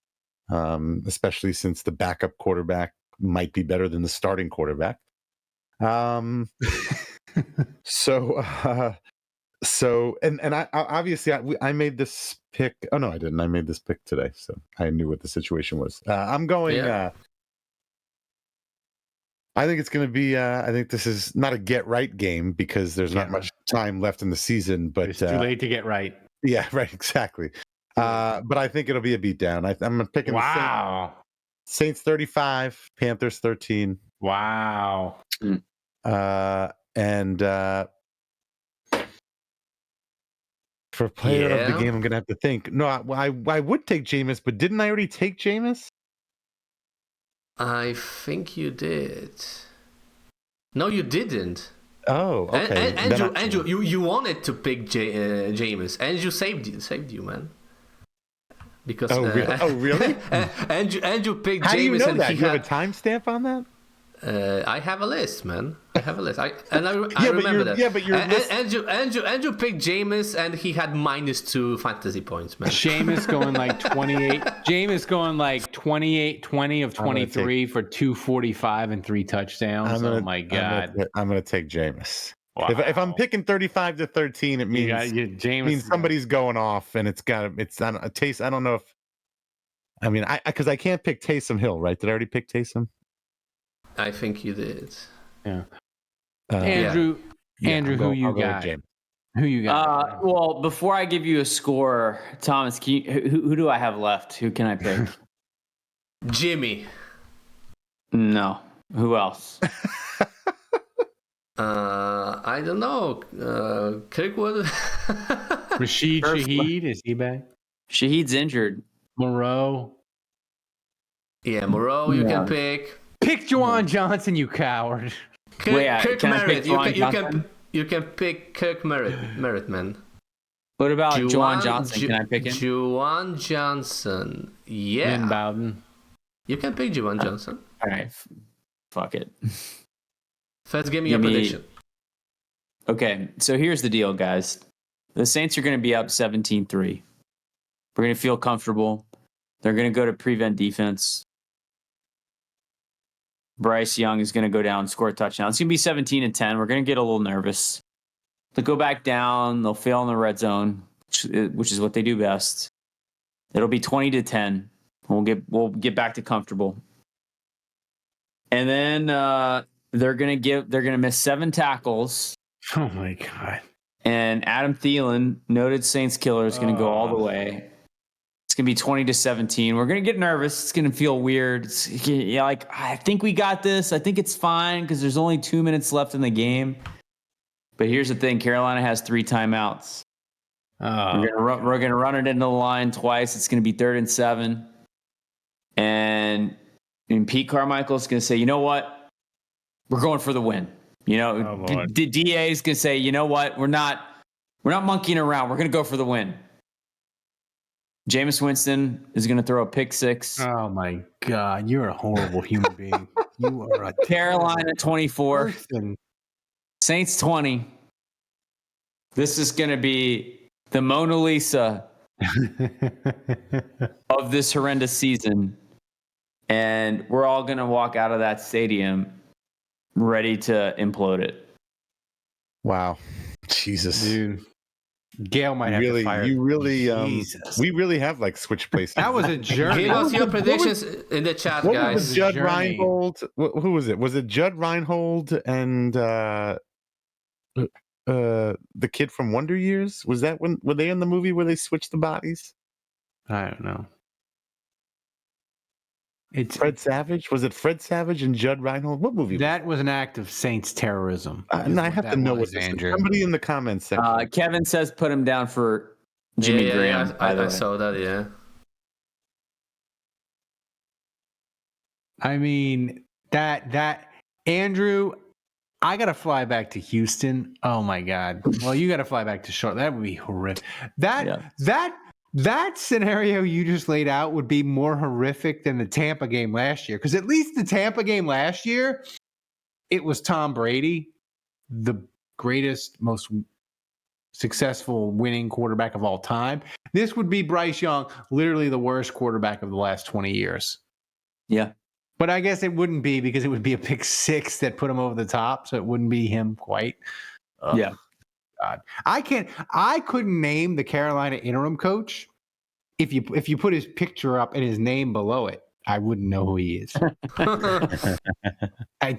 especially since the backup quarterback might be better than the starting quarterback. So I obviously I made this pick. Oh no, I didn't. I made this pick today, so I knew what the situation was. I'm going. Yeah. I think it's going to be. I think this is not a get right game because there's not much time left in the season. But it's too late to get right. Yeah, right. Exactly. But I think it'll be a beatdown. I'm picking. Wow. Saints 35, Panthers 13. Wow. And For player of the game, I'm gonna have to think. No, I would take Jameis, but didn't I already take Jameis? I think you did. No, you didn't. Oh, okay. Andrew, you wanted to pick Jameis. Andrew saved you, man. Because really? Andrew picked Jameis. How do you know that? You have a timestamp on that? I have a list, man. I have a list. I remember that. Yeah, but your list... Andrew picked Jameis, and he had -2 fantasy points, man. Jameis going like 28. Jameis going like 28, 20 of 23 for 245 and 3 touchdowns. Oh my God! I'm gonna take Jameis. Wow. If I'm picking 35 to 13, it means means somebody's going off, and it's a taste. I don't know if. I mean, because I can't pick Taysom Hill, right? Did I already pick Taysom? I think you did. Yeah. Andrew, who you got? Who you got? Well, before I give you a score, Thomas, who do I have left? Who can I pick? Jimmy. No. Who else? I don't know. Kirkwood. Rashid Shaheed, is he back? Shahid's injured. Moreau. Yeah, Moreau. You can pick. Pick Juwan Johnson, you coward. Kirk Merritt. You can pick Kirk Merritt, man. What about Juwan Johnson? Can I pick him? Juwan Johnson. Yeah. Lynn Bowden. You can pick Juwan Johnson. All right. Fuck it. First, give me a prediction. Okay, so here's the deal, guys. The Saints are going to be up 17-3. We're going to feel comfortable. They're going to go to prevent defense. Bryce Young is going to go down and score a touchdown. It's going to be 17-10. We're going to get a little nervous. They'll go back down. They'll fail in the red zone, which is what they do best. It'll be 20-10. We'll get back to comfortable. And then they're going to miss 7 tackles. Oh my God. And Adam Thielen, noted Saints killer, is going to go all the way. It's going to be 20-17. We're going to get nervous. It's going to feel weird. I think we got this. I think it's fine because there's only 2 minutes left in the game. But here's the thing. Carolina has 3 timeouts. We're going to run it into the line twice. It's going to be 3rd and 7. And Pete Carmichael's going to say, you know what? We're going for the win. You know, DA is going to say, you know what? We're not monkeying around. We're going to go for the win. Jameis Winston is going to throw a pick 6. Oh my God, you're a horrible human being. You are a Carolina 24, Saints 20. This is going to be the Mona Lisa of this horrendous season, and we're all going to walk out of that stadium ready to implode it. Wow, Jesus, dude. Gail might have to fire. You really, we really have like switch places. That was a journey. Give us your predictions in the chat, guys. Was Judd Reinhold? Who was it? Was it Judd Reinhold and the kid from Wonder Years? Was that were they in the movie where they switched the bodies? I don't know. It's Fred Savage. Was it Fred Savage and Judd Reinhold? What movie? That was an act of Saints terrorism. And I have to know what Andrew. Somebody in the comments section. Kevin says put him down for Jimmy Graham. I saw that. Yeah. I mean that Andrew. I gotta fly back to Houston. Oh my God. Well, you gotta fly back to Charlotte. That would be horrific. That scenario you just laid out would be more horrific than the Tampa game last year. Because at least the Tampa game last year, it was Tom Brady, the greatest, most successful winning quarterback of all time. This would be Bryce Young, literally the worst quarterback of the last 20 years. Yeah. But I guess it wouldn't be because it would be a pick 6 that put him over the top. So it wouldn't be him quite. Yeah. God. I couldn't name the Carolina interim coach if you put his picture up and his name below it. I wouldn't know who he is.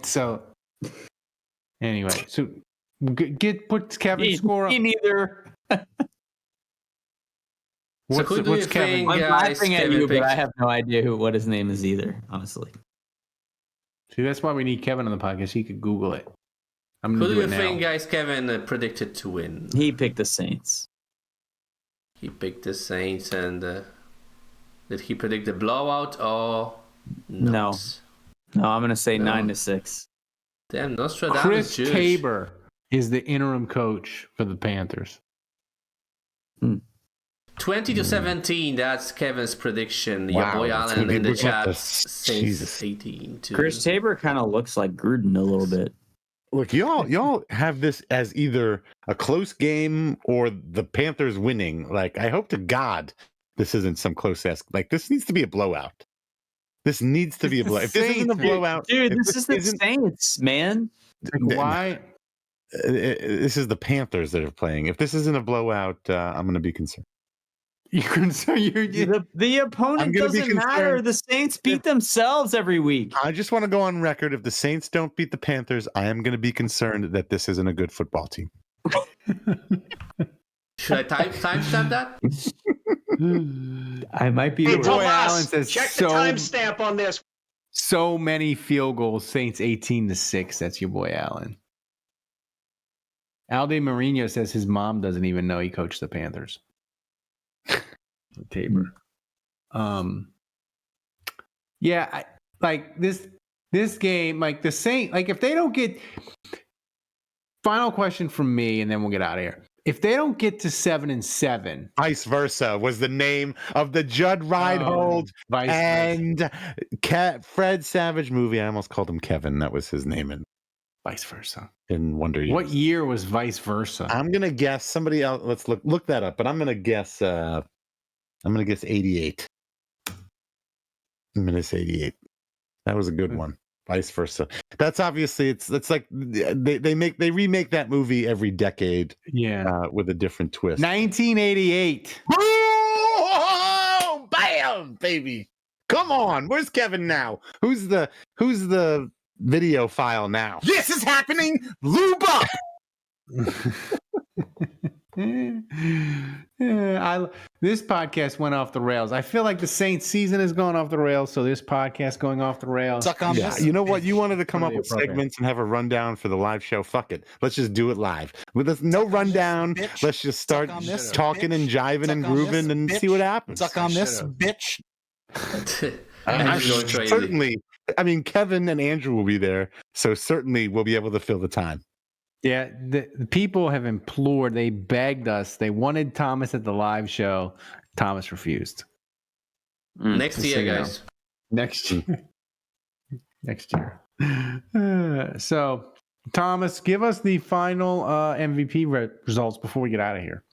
So anyway, so put Kevin's score up. Me neither. What's Kevin? I'm laughing at you, but I have no idea what his name is either. Honestly. See, that's why we need Kevin on the podcast. He could Google it. Who do you think, guys, Kevin predicted to win? He picked the Saints. He picked the Saints, and did he predict the blowout or not? No, I'm going to say 9-6. Damn, Nostradamus. Chris Jewish. Tabor is the interim coach for the Panthers. 20-17. That's Kevin's prediction. Wow, Your boy Allen in the chat. Jesus. 18. Chris Tabor kind of looks like Gruden a little bit. Look, y'all have this as either a close game or the Panthers winning. Like, I hope to God this isn't some close ass. Like, this needs to be a blowout. This needs to be a blowout. If this isn't a blowout, dude, this is the Saints, man. Why? This is the Panthers that are playing. If this isn't a blowout, I'm going to be concerned. You're concerned. The opponent doesn't matter. The Saints beat themselves every week. I just want to go on record. If the Saints don't beat the Panthers, I am going to be concerned that this isn't a good football team. Should I timestamp that? I might be. Hey, boy, Allen says check the timestamp on this. So many field goals. Saints 18-6. That's your boy Allen. Alde Marino says his mom doesn't even know he coached the Panthers. Tabor. Yeah, like this game, like the Saints, like if they don't get, final question from me, and then we'll get out of here. If they don't get to 7-7, Vice Versa was the name of the Judd Reinhold and Fred Savage movie. I almost called him Kevin. That was his name in Vice Versa. In Wonder Years. What year was Vice Versa? I'm gonna guess somebody else. Let's look that up. But I'm gonna guess. I'm gonna guess 88. I'm gonna say 88. That was a good one. Vice Versa. That's obviously it's like they remake that movie every decade. Yeah, with a different twist. 1988. Oh, bam, baby! Come on, where's Kevin now? Who's the video file now? This is happening. Lube up. This podcast went off the rails. I feel like the Saints season has gone off the rails, so this podcast going off the rails. Suck on this. You know what? You wanted to come up with segments and have a rundown for the live show. Fuck it. Let's just do it live. With no rundown, let's just start talking and jiving and grooving and see what happens. Suck on this, bitch. Certainly. I mean, Kevin and Andrew will be there, so certainly we'll be able to fill the time. Yeah, the people have implored. They begged us. They wanted Thomas at the live show. Thomas refused. Next year, guys. Next year. Next year. So, Thomas, give us the final MVP results before we get out of here.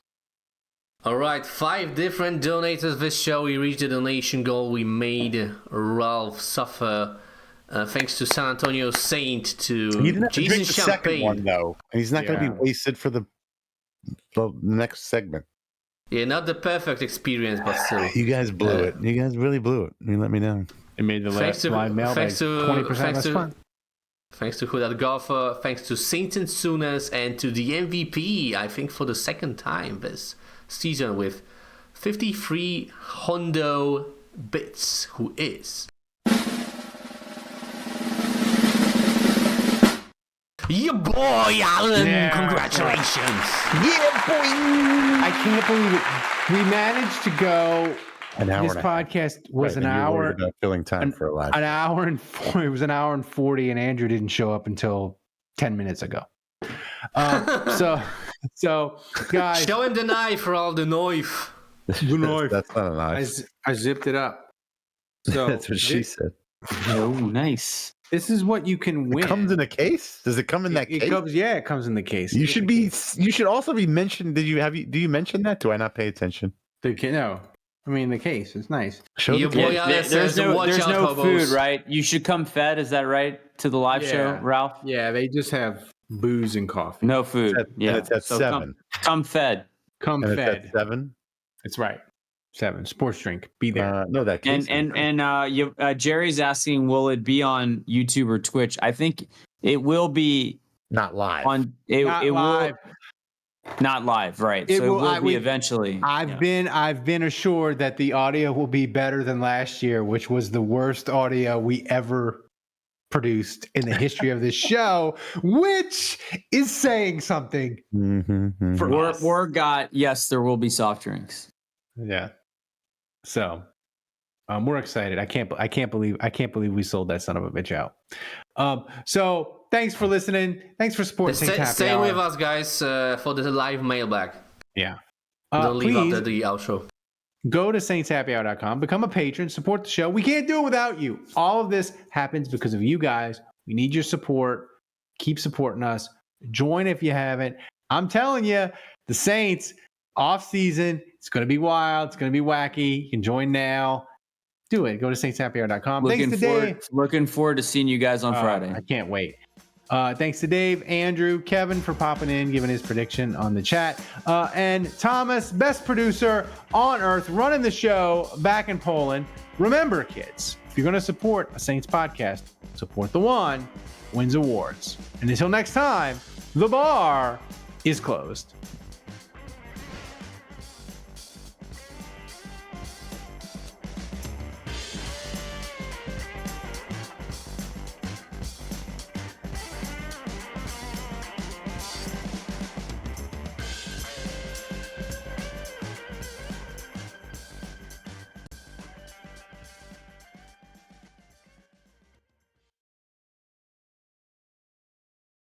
All right, 5 different donators this show. We reached the donation goal. We made Ralph suffer. Thanks to San Antonio Saint, to He didn't have to drink Jason the second Champagne. one, though. And he's not going to be wasted for the next segment. Yeah, not the perfect experience, but still. You guys blew it. You guys really blew it. You let me down. It made the last live mailbag 20% less fun. Thanks to Hudat Golfer, thanks to Saints and Sooners, and to the MVP, I think for the second time this season, with 53 Hondo bits, who is your boy Allen. Yeah. Congratulations. Yeah, boy. I can't believe it. We managed to go. An hour. This and a half. podcast was Right, an and you were hour. worried about filling time for a live. An hour and 40. It was an hour and 40, and Andrew didn't show up until 10 minutes ago. So guys, Show him the knife for all the knife. The knife. That's not a knife. I zipped it up. So That's what she said. Oh, nice. This is what you can win. It comes in a case? Does it come in that case? It comes in the case. You should also be mentioned. Do you mention that? Do I not pay attention? No. I mean, the case. It's nice. Your boy Allen says, watch there's out, no hobos. food, right? You should come fed. Is that right? To the live show, Ralph? Yeah, they just have booze and coffee. No food. And it's at 7. Come fed. Come and fed. It's at 7. That's right. 7. Sports drink. Be there. No, that case. And Jerry's asking, will it be on YouTube or Twitch? I think it will be not live. Not live, right? It will be eventually. I've been assured that the audio will be better than last year, which was the worst audio we ever produced in the history of this show, which is saying something. Mm-hmm. Word got, yes, there will be soft drinks. Yeah. So we're excited. I can't believe we sold that son of a bitch out. So thanks for listening. Thanks for supporting Saints Happy Stay Hour. with us, guys, for the live mailbag. Yeah. Don't leave please, after the outro. Go to saintshappyhour.com, become a patron, support the show. We can't do it without you. All of this happens because of you guys. We need your support. Keep supporting us. Join if you haven't. I'm telling you, the Saints off season, it's going to be wild. It's going to be wacky. You can join now. Do it. Go to saintshappyhour.com. Thanks to Dave. Looking forward to seeing you guys on Friday. I can't wait. Thanks to Dave, Andrew, Kevin for popping in, giving his prediction on the chat. And Thomas, best producer on earth, running the show back in Poland. Remember, kids, if you're going to support a Saints podcast, support the one wins awards. And until next time, the bar is closed.